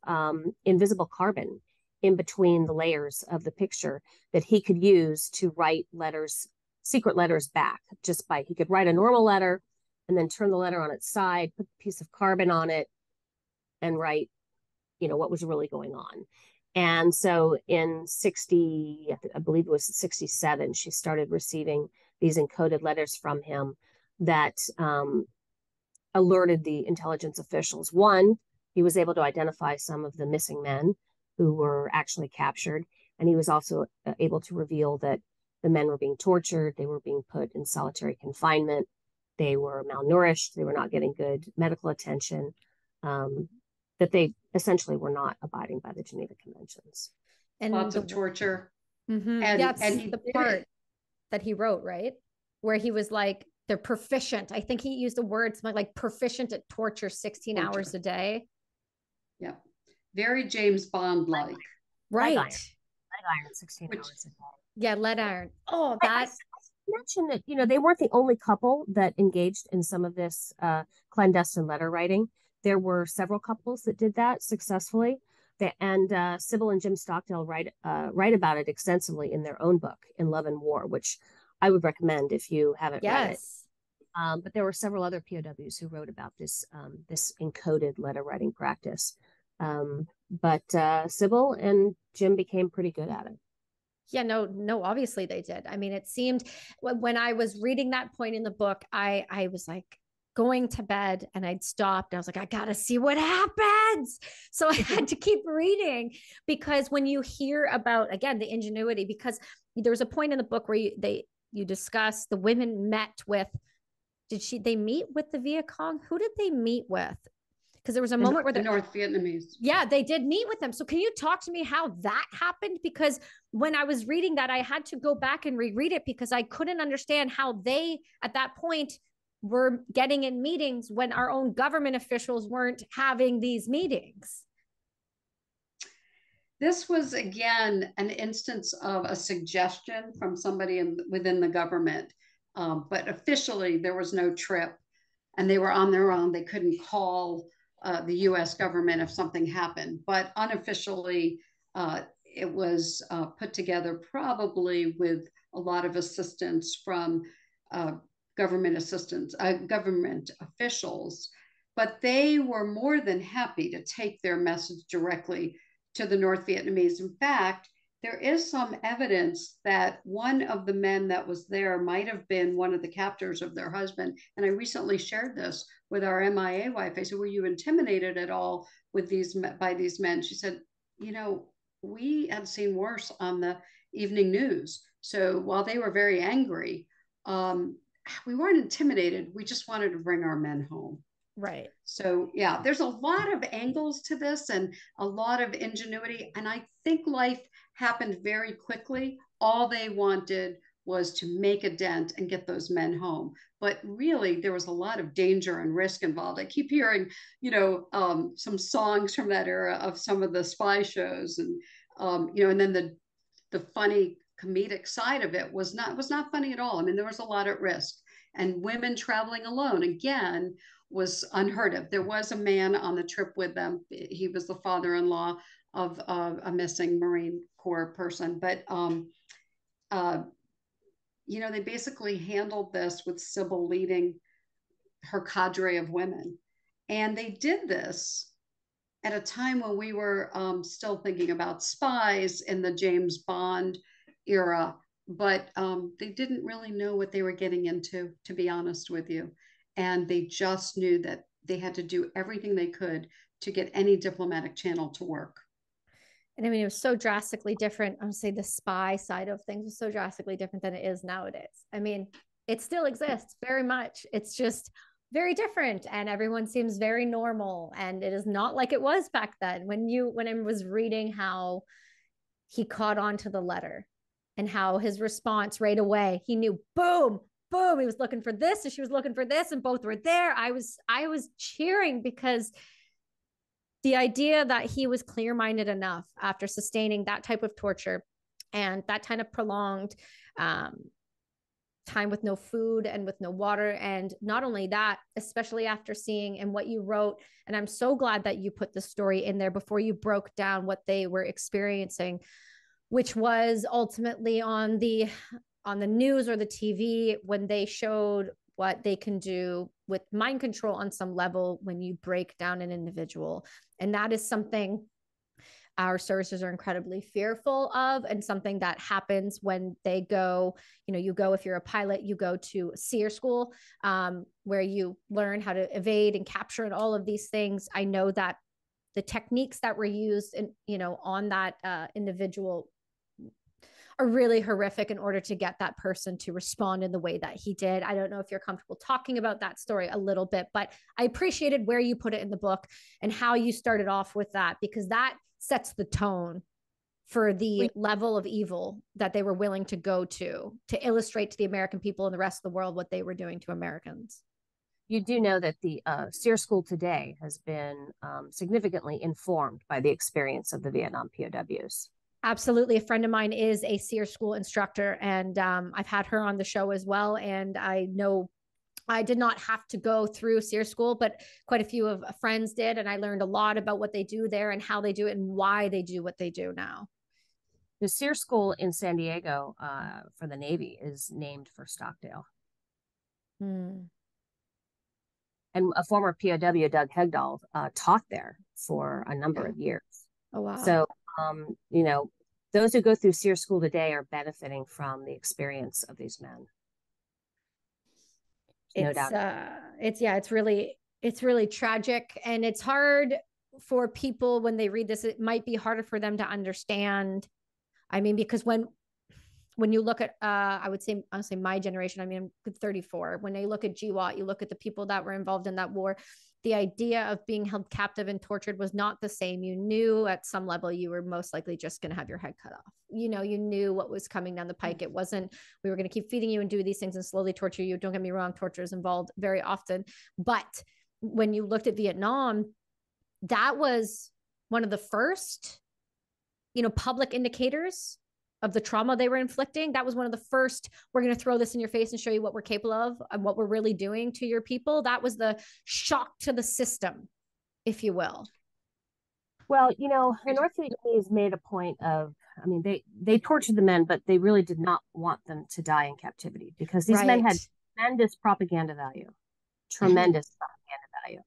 A: invisible carbon in between the layers of the picture that he could use to write secret letters back. He could write a normal letter and then turn the letter on its side, put a piece of carbon on it, and write, what was really going on. And so in I believe it was 67, she started receiving these encoded letters from him that alerted the intelligence officials. One, he was able to identify some of the missing men who were actually captured. And he was also able to reveal that the men were being tortured. They were being put in solitary confinement. They were malnourished. They were not getting good medical attention, that they essentially were not abiding by the Geneva Conventions.
B: And lots of torture.
C: Mm-hmm. And that's the part that he wrote, right? Where he was like, they're proficient. I think he used the words like proficient at torture 16 hours a day.
B: Yeah. Very James Bond-like.
C: Right.
A: Lead iron 16 hours a day.
C: Yeah, lead iron. Oh, that.
A: I mentioned that, they weren't the only couple that engaged in some of this clandestine letter writing. There were several couples that did that successfully. And Sybil and Jim Stockdale write about it extensively in their own book, In Love and War, which I would recommend if you haven't read it. But there were several other POWs who wrote about this encoded letter writing practice. But Sybil and Jim became pretty good at it.
C: Yeah, no, obviously they did. I mean, it seemed when I was reading that point in the book, I was like going to bed and I'd stopped. I was like, I got to see what happens. So I had to keep reading, because when you hear about, again, the ingenuity, because there was a point in the book where you discuss the women met with, they meet with the Viet Cong? Who did they meet with? Because there was a moment where
B: the North Vietnamese.
C: Yeah, they did meet with them. So can you talk to me how that happened? Because when I was reading that, I had to go back and reread it because I couldn't understand how they, at that point, were getting in meetings when our own government officials weren't having these meetings.
B: This was, again, an instance of a suggestion from somebody within the government. But officially, there was no trip and they were on their own. They couldn't call the US government if something happened. But unofficially, it was put together probably with a lot of assistance from government officials. But they were more than happy to take their message directly to the North Vietnamese. In fact, there is some evidence that one of the men that was there might have been one of the captors of their husband. And I recently shared this with our MIA wife. I said, were you intimidated at all by these men? She said, you know, we had seen worse on the evening news. So while they were very angry, we weren't intimidated. We just wanted to bring our men home.
C: Right.
B: So yeah, there's a lot of angles to this and a lot of ingenuity. And I think life happened very quickly. All they wanted was to make a dent and get those men home. But really, there was a lot of danger and risk involved. I keep hearing, some songs from that era of some of the spy shows, and and then the funny comedic side of it was not funny at all. I mean, there was a lot at risk, and women traveling alone again was unheard of. There was a man on the trip with them. He was the father-in-law of a missing Marine Corps person, but they basically handled this with Sybil leading her cadre of women, and they did this at a time when we were still thinking about spies in the James Bond era, but they didn't really know what they were getting into, to be honest with you. And they just knew that they had to do everything they could to get any diplomatic channel to work.
C: And I mean, it was so drastically different. I would say the spy side of things was so drastically different than it is nowadays. I mean, it still exists very much. It's just very different, and everyone seems very normal. And it is not like it was back then. When I was reading how he caught on to the letter and how his response right away, he knew, boom, boom, he was looking for this and she was looking for this, and both were there. I was cheering, because the idea that he was clear-minded enough after sustaining that type of torture and that kind of prolonged time with no food and with no water. And not only that, especially after seeing and what you wrote, and I'm so glad that you put the story in there before you broke down what they were experiencing, which was ultimately on the news or the TV, when they showed what they can do with mind control on some level when you break down an individual. And that is something our services are incredibly fearful of, and something that happens when they go, if you're a pilot, you go to SEER school, where you learn how to evade and capture and all of these things. I know that the techniques that were used on that individual are really horrific in order to get that person to respond in the way that he did. I don't know if you're comfortable talking about that story a little bit, but I appreciated where you put it in the book and how you started off with that, because that sets the tone for the level of evil that they were willing to go to illustrate to the American people and the rest of the world what they were doing to Americans.
A: You do know that the SEER school today has been significantly informed by the experience of the Vietnam POWs.
C: Absolutely. A friend of mine is a SEER school instructor, and I've had her on the show as well. And I know I did not have to go through SEER school, but quite a few of friends did. And I learned a lot about what they do there and how they do it and why they do what they do now.
A: The SEER school in San Diego for the Navy is named for Stockdale. And a former POW, Doug Hegdahl, taught there for a number of years.
C: Oh, wow.
A: So, those who go through SEER school today are benefiting from the experience of these men. No doubt.
C: It's really tragic, and it's hard for people when they read this. It might be harder for them to understand. I mean, because when you look at, I'll say my generation, I mean, I'm 34. When you look at GWAT, you look at the people that were involved in that war, the idea of being held captive and tortured was not the same. You knew at some level you were most likely just going to have your head cut off. You know, you knew what was coming down the pike. It wasn't, we were going to keep feeding you and do these things and slowly torture you. Don't get me wrong, torture is involved very often. But when you looked at Vietnam, that was one of the first, you know, public indicators of the trauma they were inflicting. That was one of the first, we're going to throw this in your face and show you what we're capable of and what we're really doing to your people. That was the shock to the system, if you will.
A: Well, you know, the North Vietnamese made a point of, I mean, they tortured the men, but they really did not want them to die in captivity because these men had tremendous propaganda value, tremendous propaganda value.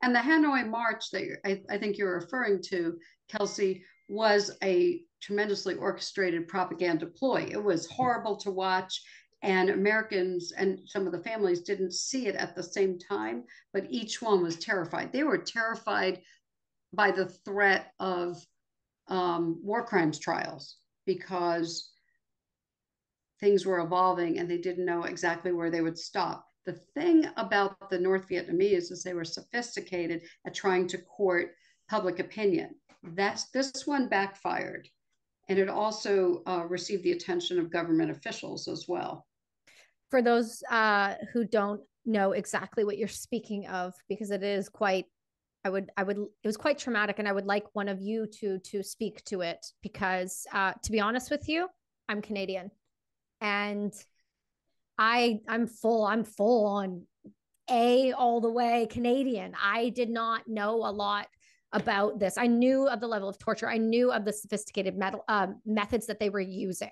B: And the Hanoi March that I think you're referring to, Kelsey, was a tremendously orchestrated propaganda ploy. It was horrible to watch, and Americans and some of the families didn't see it at the same time, but each one was terrified. They were terrified by the threat of war crimes trials because things were evolving and they didn't know exactly where they would stop. The thing about the North Vietnamese is they were sophisticated at trying to court public opinion. This one backfired, and it also received the attention of government officials as well.
C: For those who don't know exactly what you're speaking of, because it is quite, it was quite traumatic, and I would like one of you to speak to it because, to be honest with you, I'm Canadian, and I'm full on all the way Canadian. I did not know a lot about this. I knew of the level of torture. I knew of the sophisticated methods that they were using,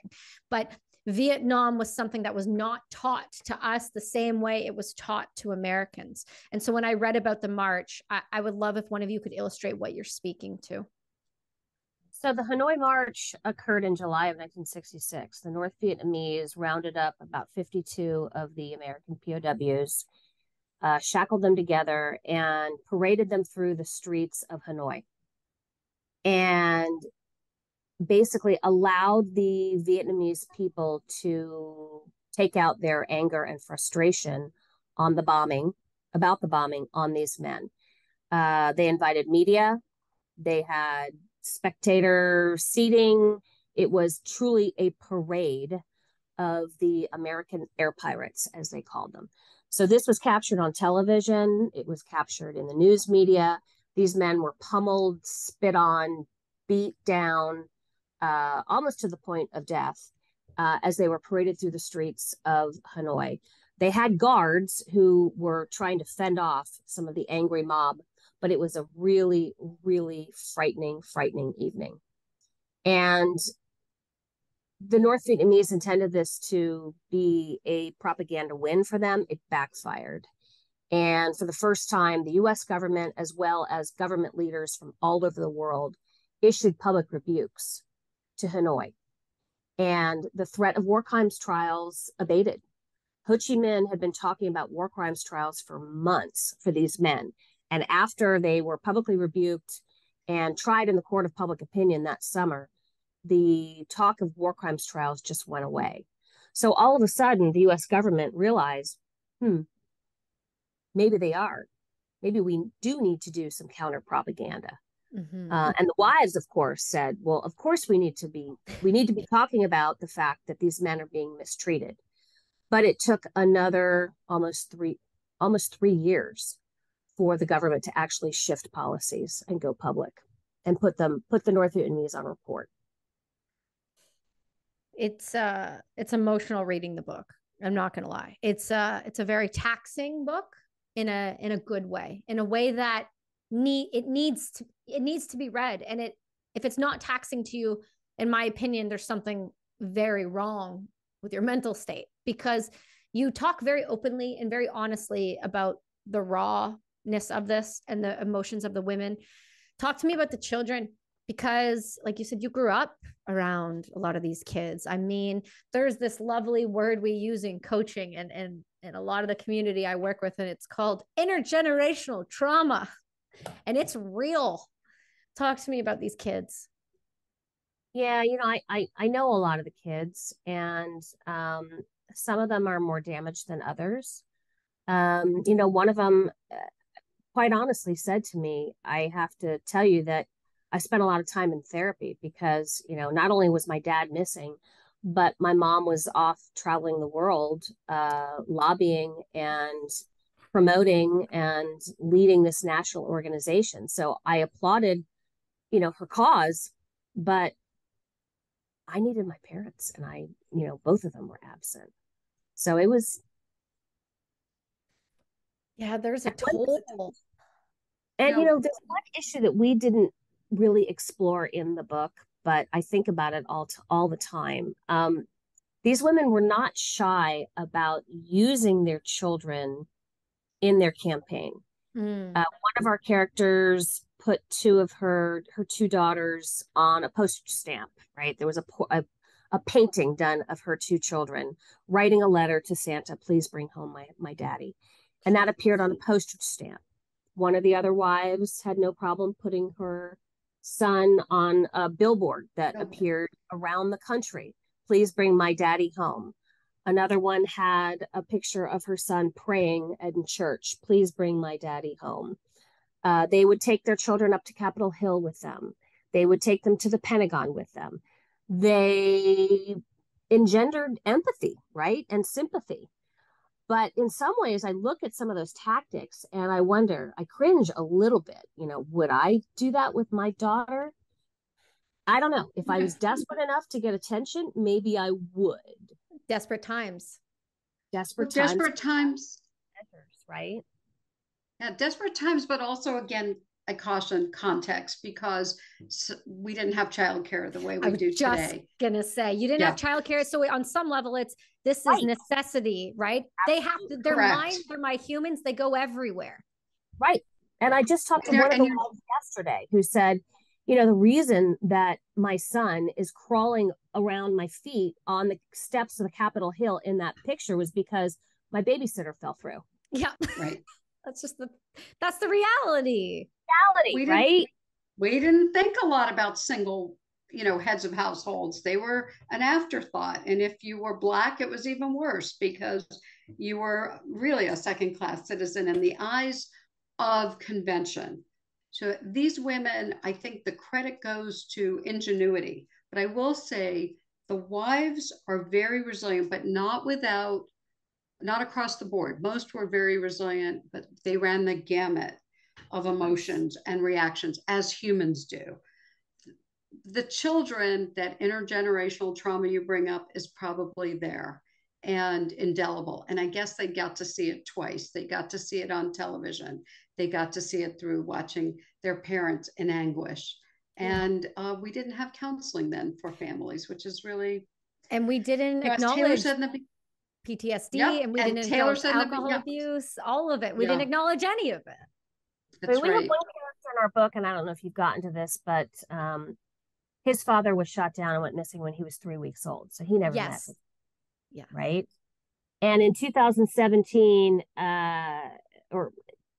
C: but Vietnam was something that was not taught to us the same way it was taught to Americans. And so when I read about the march, I would love if one of you could illustrate what you're speaking to.
A: So the Hanoi March occurred in July of 1966. The North Vietnamese rounded up about 52 of the American POWs, shackled them together, and paraded them through the streets of Hanoi. And basically allowed the Vietnamese people to take out their anger and frustration on the bombing, about the bombing on these men. They invited media. They had spectator seating. It was truly a parade of the American air pirates, as they called them. So this was captured on television. It was captured in the news media. These men were pummeled, spit on, beat down, almost to the point of death, as they were paraded through the streets of Hanoi. They had guards who were trying to fend off some of the angry mob, but it was a really, really frightening evening. And the North Vietnamese intended this to be a propaganda win for them. It backfired. And for the first time, the US government, as well as government leaders from all over the world, issued public rebukes to Hanoi. And the threat of war crimes trials abated. Ho Chi Minh had been talking about war crimes trials for months for these men. And after they were publicly rebuked and tried in the court of public opinion that summer, the talk of war crimes trials just went away. So all of a sudden, the US government realized, maybe they are. Maybe we do need to do some counter propaganda. Mm-hmm. And the wives, of course, said, well, of course we need to be talking about the fact that these men are being mistreated. But it took another almost three years for the government to actually shift policies and go public and put the North Vietnamese on report.
C: It's emotional reading the book. I'm not going to lie. It's a very taxing book in a good way, in a way that it needs to be read. And if it's not taxing to you, in my opinion, there's something very wrong with your mental state, because you talk very openly and very honestly about the rawness of this and the emotions of the women. Talk to me about the children, because like you said, you grew up around a lot of these kids. I mean, there's this lovely word we use in coaching and a lot of the community I work with, and it's called intergenerational trauma. And it's real. Talk to me about these kids.
A: Yeah, you know, I know a lot of the kids, and some of them are more damaged than others. One of them quite honestly said to me, I have to tell you that I spent a lot of time in therapy because, not only was my dad missing, but my mom was off traveling the world, lobbying and promoting and leading this national organization. So I applauded, her cause, but I needed my parents, and both of them were absent. So it was.
C: Yeah, there's a toll.
A: And, there's one issue that we didn't really explore in the book, but I think about it all the time. These women were not shy about using their children in their campaign. One of our characters put two of her two daughters on a postage stamp, right? There was a painting done of her two children writing a letter to Santa, please bring home my daddy. And that appeared on a postage stamp. One of the other wives had no problem putting her son on a billboard that appeared around the country. Please bring my daddy home. Another one had a picture of her son praying in church. Please bring my daddy home. They would take their children up to Capitol Hill with them. They would take them to the Pentagon with them. They engendered empathy, right? And sympathy. But in some ways, I look at some of those tactics and I wonder, I cringe a little bit. Would I do that with my daughter? I don't know. If I was desperate enough to get attention, maybe I would.
C: Desperate times.
B: Desperate times.
A: Right?
B: Yeah, desperate times, but also, again, I caution context because we didn't have childcare the way we do today. I was just
C: gonna say you didn't have childcare, so on some level, this is necessity, right? They have to. Their minds, they're my humans. They go everywhere,
A: right? And I just talked to one of the moms yesterday who said, the reason that my son is crawling around my feet on the steps of the Capitol Hill in that picture was because my babysitter fell through.
C: Yeah,
B: right.
C: That's the reality.
A: Right?
B: We didn't think a lot about single, heads of households. They were an afterthought. And if you were Black, it was even worse because you were really a second-class citizen in the eyes of convention. So these women, I think the credit goes to ingenuity. But I will say the wives are very resilient, but not across the board. Most were very resilient, but they ran the gamut of emotions and reactions as humans do. The children, that intergenerational trauma you bring up is probably there and indelible. And I guess they got to see it twice. They got to see it on television. They got to see it through watching their parents in anguish. And we didn't have counseling then for families, which is really.
C: And we didn't acknowledge PTSD, and we didn't acknowledge alcohol abuse, all of it. We didn't acknowledge any of it.
A: We have one character in our book, and I don't know if you've gotten to this, but his father was shot down and went missing when he was 3 weeks old. So he never met him.
C: Yeah.
A: Right. And in 2017, or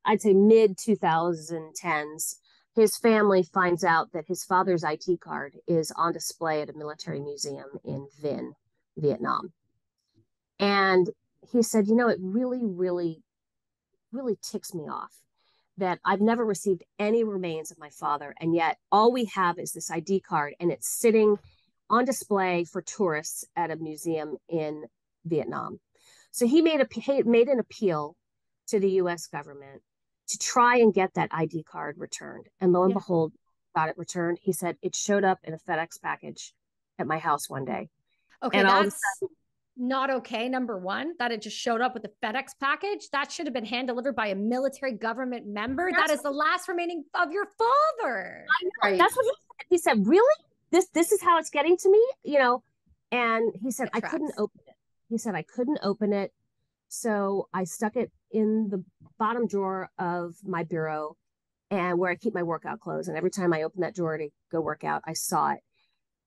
A: I'd say mid 2010s, his family finds out that his father's ID card is on display at a military museum in Vinh, Vietnam. And he said, it really, really, really ticks me off that I've never received any remains of my father. And yet all we have is this ID card, and it's sitting on display for tourists at a museum in Vietnam. So he made an appeal to the U.S. government to try and get that ID card returned. And lo and behold, got it returned. He said it showed up in a FedEx package at my house one day.
C: Okay, and that's not okay. Number one, that it just showed up with a FedEx package. That should have been hand delivered by a military government member. That is the last remaining of your father.
A: I know. Right. That's what he said. Really? This is how it's getting to me, And he said I couldn't open it. He said I couldn't open it. So I stuck it in the bottom drawer of my bureau and where I keep my workout clothes. And every time I open that drawer to go work out, I saw it.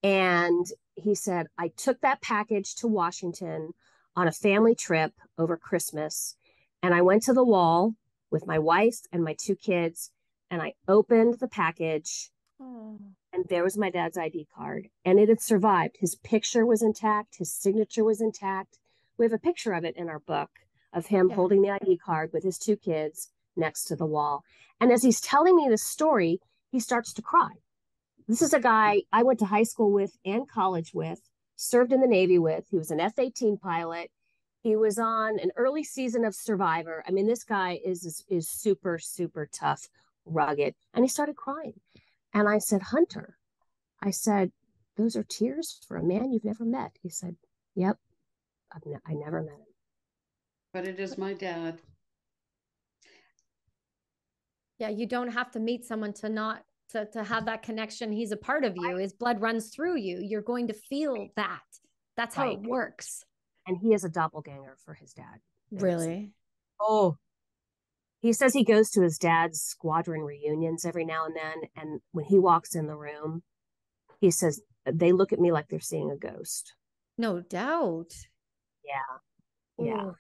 A: And he said, I took that package to Washington on a family trip over Christmas. And I went to the wall with my wife and my two kids. And I opened the package. And there was my dad's ID card. And it had survived. His picture was intact. His signature was intact. We have a picture of it in our book, of him
C: Yeah.
A: holding the ID card with his 2 kids next to the wall. And as he's telling me this story, he starts to cry. This is a guy I went to high school with and college with, served in the Navy with. He was an F-18 pilot. He was on an early season of Survivor. I mean, this guy is super, super tough, rugged. And he started crying. And I said, Hunter, I said, those are tears for a man you've never met. He said, yep, I never met him.
B: But it is my dad.
C: Yeah, you don't have to meet someone to not to have that connection. He's a part of you. His blood runs through you. You're going to feel that. That's how it works.
A: And he is a doppelganger for his dad.
C: Really?
A: Oh, he says he goes to his dad's squadron reunions every now and then. And when he walks in the room, he says, they look at me like they're seeing a ghost.
C: No doubt.
A: Yeah. Yeah.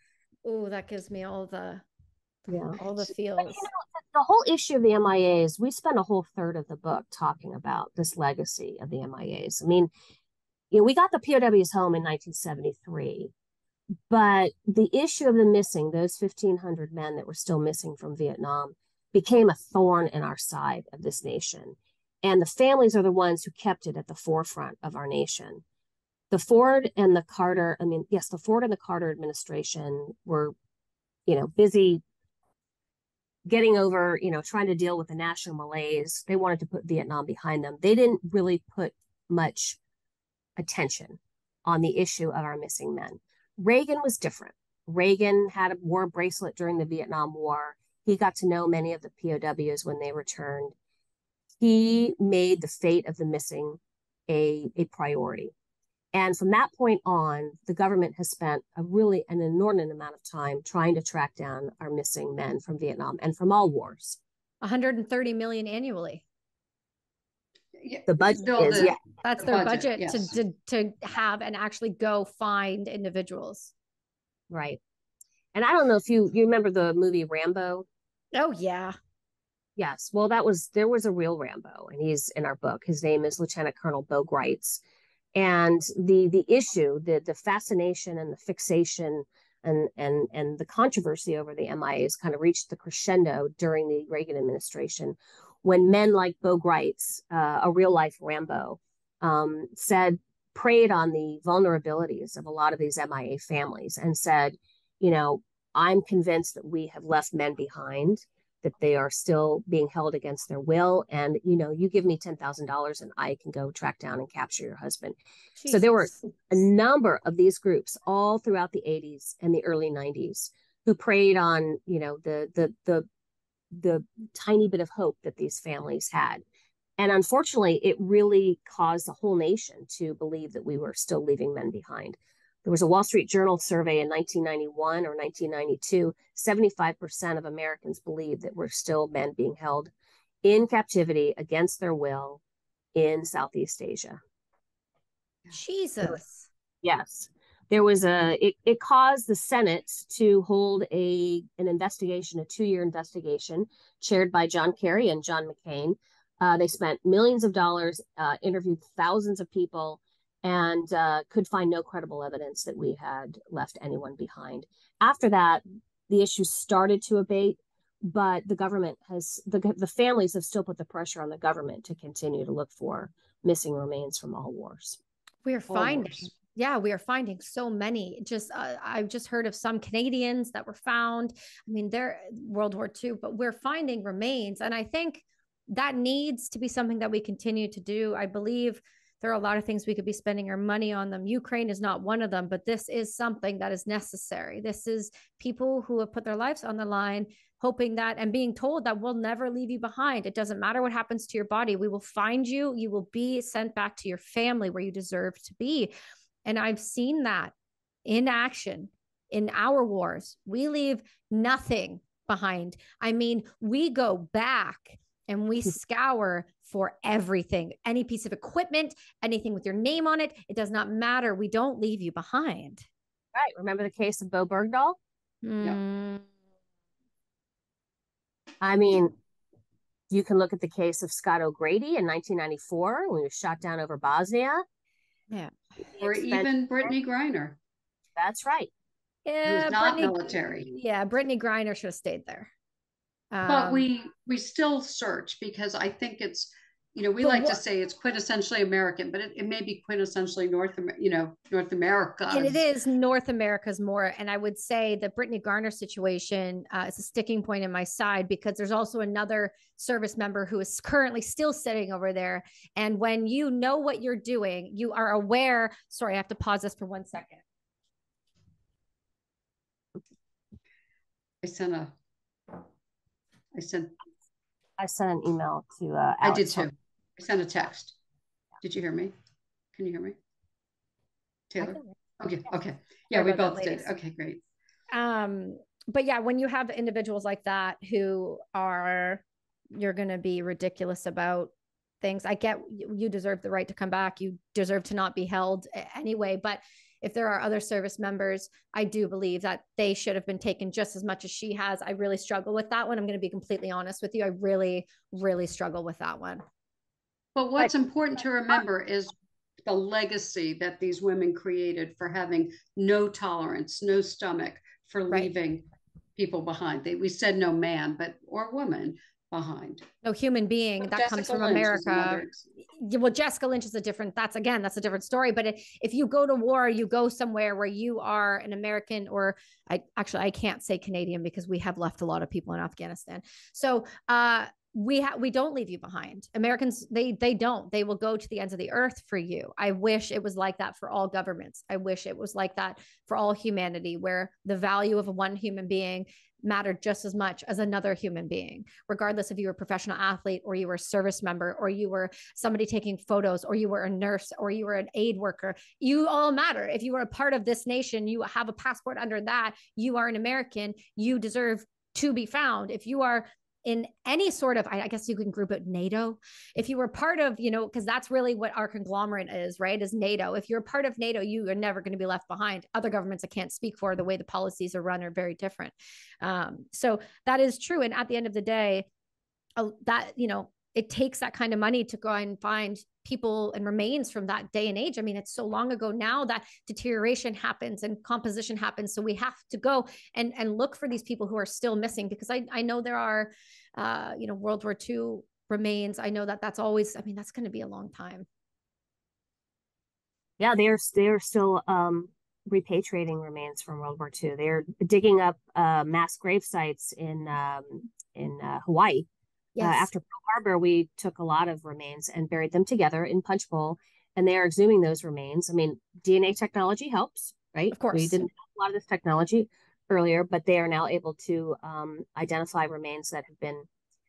C: Oh, that gives me all the feels.
A: But, the whole issue of the MIAs, we spent a whole third of the book talking about this legacy of the MIAs. I mean, we got the POWs home in 1973, but the issue of the missing, those 1,500 men that were still missing from Vietnam, became a thorn in our side of this nation. And the families are the ones who kept it at the forefront of our nation. The Ford and the Carter administration were, busy getting over, trying to deal with the national malaise. They wanted to put Vietnam behind them. They didn't really put much attention on the issue of our missing men. Reagan was different. Reagan wore a bracelet during the Vietnam War. He got to know many of the POWs when they returned. He made the fate of the missing a priority. And from that point on, the government has spent an inordinate amount of time trying to track down our missing men from Vietnam and from all wars.
C: 130 million annually.
A: The budget
C: that's their budget
B: yes.
C: to have and actually go find individuals.
A: Right. And I don't know if you remember the movie Rambo.
C: Oh yeah.
A: Yes. Well, there was a real Rambo, and he's in our book. His name is Lieutenant Colonel Bo Greitz. And the issue, the fascination and the fixation and the controversy over the MIAs kind of reached the crescendo during the Reagan administration, when men like Bo Greitz, a real life Rambo, preyed on the vulnerabilities of a lot of these MIA families and said, I'm convinced that we have left men behind, that they are still being held against their will. And, you give me $10,000 and I can go track down and capture your husband. Jesus. So there were a number of these groups all throughout the 80s and the early 90s who preyed on, the tiny bit of hope that these families had. And unfortunately, it really caused the whole nation to believe that we were still leaving men behind. There was a Wall Street Journal survey in 1991 or 1992, 75% of Americans believe that we're still men being held in captivity against their will in Southeast Asia.
C: Jesus.
A: Yes. There was it caused the Senate to hold an investigation, a 2-year investigation chaired by John Kerry and John McCain. They spent millions of dollars, interviewed thousands of people, and could find no credible evidence that we had left anyone behind. After that, the issue started to abate, but the government the families have still put the pressure on the government to continue to look for missing remains from all wars.
C: We are finding so many. I've just heard of some Canadians that were found. I mean, they're World War II, but we're finding remains. And I think that needs to be something that we continue to do. I believe there are a lot of things we could be spending our money on them. Ukraine is not one of them, but this is something that is necessary. This is people who have put their lives on the line, hoping that and being told that we'll never leave you behind. It doesn't matter what happens to your body. We will find you. You will be sent back to your family where you deserve to be. And I've seen that in action in our wars. We leave nothing behind. I mean, we go back and we scour for everything, any piece of equipment, anything with your name on it. It does not matter. We don't leave you behind.
A: Right. Remember the case of Bo Bergdahl?
C: Yeah.
A: I mean, you can look at the case of Scott O'Grady in 1994 when he was shot down over Bosnia.
C: Yeah.
B: Or even Brittany Griner.
A: That's right.
C: Yeah,
B: not
C: Brittany,
B: military.
C: yeah, Brittany Griner should have stayed there.
B: But we still search because I think it's, we
C: But
B: like to
C: what,
B: say it's quintessentially American, but it may be quintessentially North
C: and it
B: America's.
C: is North America's more. And I would say the Brittany Garner situation is a sticking point in my side because there's also another service member who is currently still sitting over there. And when you know what you're doing, you are aware. Sorry, I have to pause this for 1 second.
B: I sent a
A: I sent an email to
B: I
A: Alex.
B: did too. I sent a text. Did you hear me? Can you hear me? Taylor? Okay. Okay. Yeah, we both did. Okay, great.
C: But yeah, when you have individuals like that who are, you're going to be ridiculous about things. I get you deserve the right to come back. You deserve to not be held anyway. But if there are other service members, I do believe that they should have been taken just as much as she has. I really struggle with that one. I'm going to be completely honest with you. I really, really struggle with that one.
B: But what's important to remember is the legacy that these women created for having no tolerance, no stomach for leaving people behind. We said no man, or woman behind.
C: No human being that Jessica comes from Lynch America. Well, Jessica Lynch is that's a different story. But if you go to war, you go somewhere where you are an American, or I can't say Canadian because we have left a lot of people in Afghanistan. So we don't leave you behind. Americans, they don't. They will go to the ends of the earth for you. I wish it was like that for all governments. I wish it was like that for all humanity, where the value of one human being mattered just as much as another human being, regardless if you were a professional athlete or you were a service member or you were somebody taking photos or you were a nurse or you were an aid worker. You all matter. If you were a part of this nation, you have a passport under that, you are an American, you deserve to be found. If you are in any sort of, I guess you can group it NATO. If you were part of, because that's really what our conglomerate is, right? Is NATO. If you're a part of NATO, you are never going to be left behind. Other governments I can't speak for, the way the policies are run are very different. So that is true. And at the end of the day, that, it takes that kind of money to go and find people and remains from that day and age. I mean, it's so long ago now that deterioration happens and composition happens. So we have to go and look for these people who are still missing, because I know there are, World War II remains. I know that's always, that's going to be a long time.
A: Yeah, they're still repatriating remains from World War II. They're digging up mass grave sites in Hawaii. Yes. After Pearl Harbor, we took a lot of remains and buried them together in punch bowl, and they are exhuming those remains. DNA technology helps, right?
C: Of course.
A: We didn't have a lot of this technology earlier, but they are now able to identify remains that have been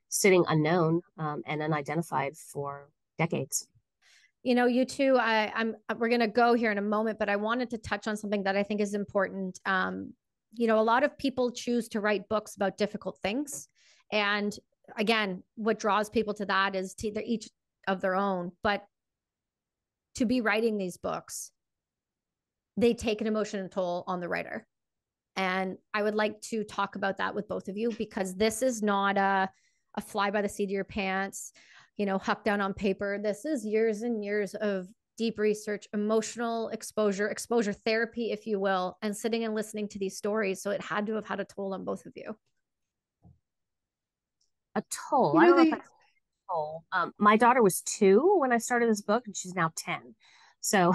A: sitting unknown and unidentified for decades.
C: You two, we're going to go here in a moment, but I wanted to touch on something that I think is important. A lot of people choose to write books about difficult things, and again, what draws people to that is they're each of their own, but to be writing these books, they take an emotional toll on the writer. And I would like to talk about that with both of you, because this is not a fly by the seat of your pants, huck down on paper. This is years and years of deep research, emotional exposure therapy, if you will, and sitting and listening to these stories. So it had to have had a toll on both of you.
A: A toll. I don't know if that's a toll. My daughter was 2 when I started this book, and she's now 10. So,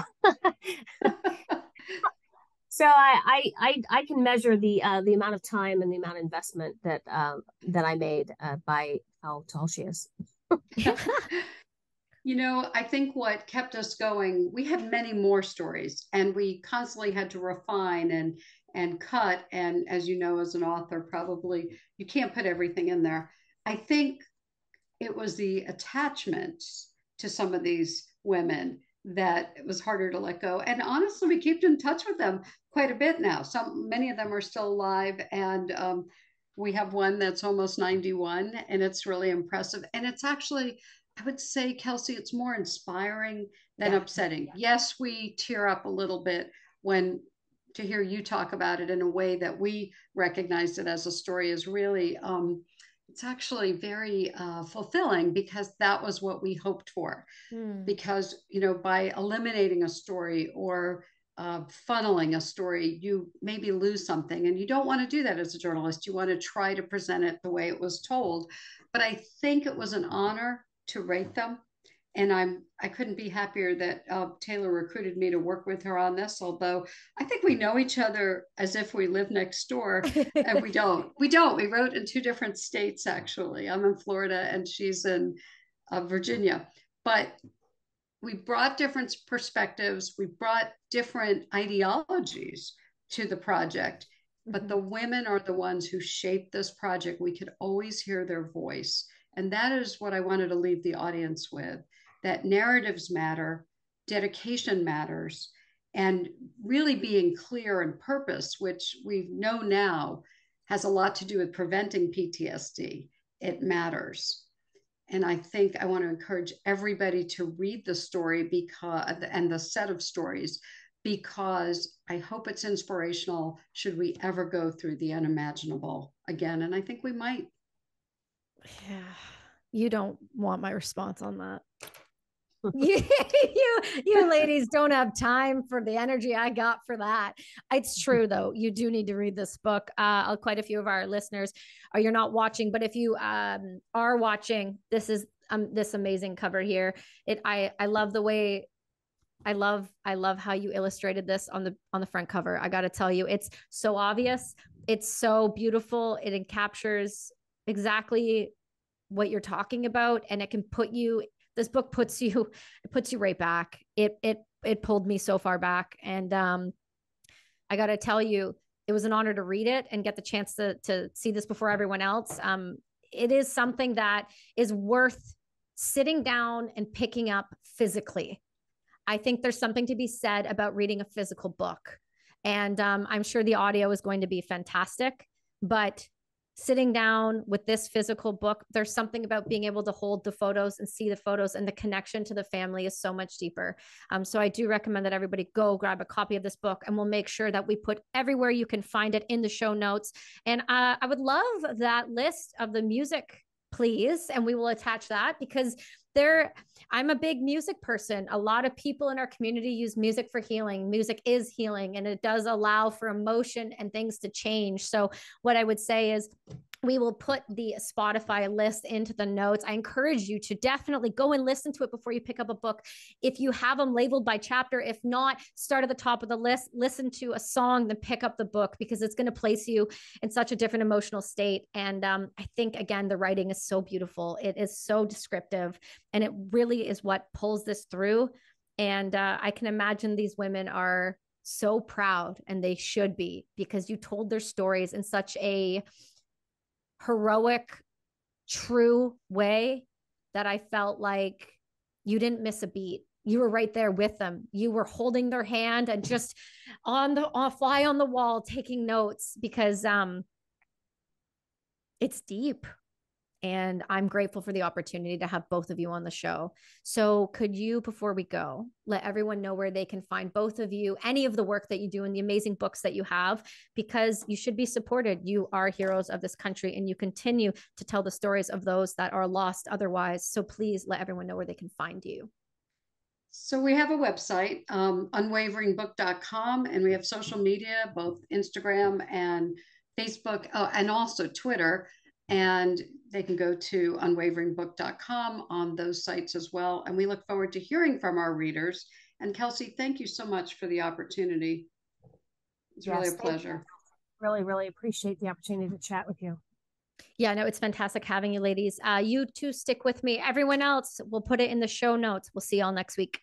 A: so I can measure the amount of time and the amount of investment that I made by how tall she is.
B: I think what kept us going, we had many more stories, and we constantly had to refine and cut. And as you know, as an author, probably you can't put everything in there. I think it was the attachment to some of these women that it was harder to let go. And honestly, we keep in touch with them quite a bit now. Many of them are still alive, and we have one that's almost 91, and it's really impressive. And it's actually, I would say, Kelsey, it's more inspiring than upsetting. Yes, we tear up a little bit to hear you talk about it in a way that we recognize it as a story is really, it's actually very fulfilling, because that was what we hoped for. Because, by eliminating a story or funneling a story, you maybe lose something, and you don't want to do that as a journalist. You want to try to present it the way it was told. But I think it was an honor to rate them. And I couldn't be happier that Taylor recruited me to work with her on this, although I think we know each other as if we live next door, and we don't. We wrote in 2 different states, actually. I'm in Florida and she's in Virginia. But we brought different perspectives. We brought different ideologies to the project, but the women are the ones who shaped this project. We could always hear their voice. And that is what I wanted to leave the audience with, that narratives matter, dedication matters, and really being clear and purpose, which we know now has a lot to do with preventing PTSD. It matters. And I think I want to encourage everybody to read the story and the set of stories, because I hope it's inspirational should we ever go through the unimaginable again. And I think we might.
C: Yeah, you don't want my response on that. you ladies don't have time for the energy I got for that. It's true though. You do need to read this book. Quite a few of our listeners you're not watching, but if you are watching, this is this amazing cover here. I love the way I love how you illustrated this on the front cover. I got to tell you, it's so obvious. It's so beautiful. It captures exactly what you're talking about, and it can put you. This book puts you right back. It pulled me so far back, and I got to tell you, it was an honor to read it and get the chance to see this before everyone else. It is something that is worth sitting down and picking up physically. I think there's something to be said about reading a physical book, and I'm sure the audio is going to be fantastic, but sitting down with this physical book, there's something about being able to hold the photos and see the photos, and the connection to the family is so much deeper. So I do recommend that everybody go grab a copy of this book, and we'll make sure that we put everywhere you can find it in the show notes. And I would love that list of the music, please. And we will attach that, because I'm a big music person. A lot of people in our community use music for healing. Music is healing, and it does allow for emotion and things to change. So what I would say is, we will put the Spotify list into the notes. I encourage you to definitely go and listen to it before you pick up a book. If you have them labeled by chapter, if not, start at the top of the list, listen to a song, then pick up the book, because it's going to place you in such a different emotional state. And I think, again, the writing is so beautiful. It is so descriptive, and it really is what pulls this through. And I can imagine these women are so proud, and they should be, because you told their stories in such a heroic, true way that I felt like you didn't miss a beat. You were right there with them. You were holding their hand and just on fly on the wall, taking notes, because it's deep. And I'm grateful for the opportunity to have both of you on the show. So could you, before we go, let everyone know where they can find both of you, any of the work that you do, and the amazing books that you have, because you should be supported. You are heroes of this country, and you continue to tell the stories of those that are lost otherwise. So please let everyone know where they can find you.
B: So we have a website, unwaveringbook.com, and we have social media, both Instagram and Facebook, and also Twitter. And they can go to unwaveringbook.com on those sites as well. And we look forward to hearing from our readers. And Kelsey, thank you so much for the opportunity. It's really a pleasure.
A: Really, really appreciate the opportunity to chat with you.
C: Yeah, no, it's fantastic having you, ladies. You two stick with me. Everyone else, we'll put it in the show notes. We'll see y'all next week.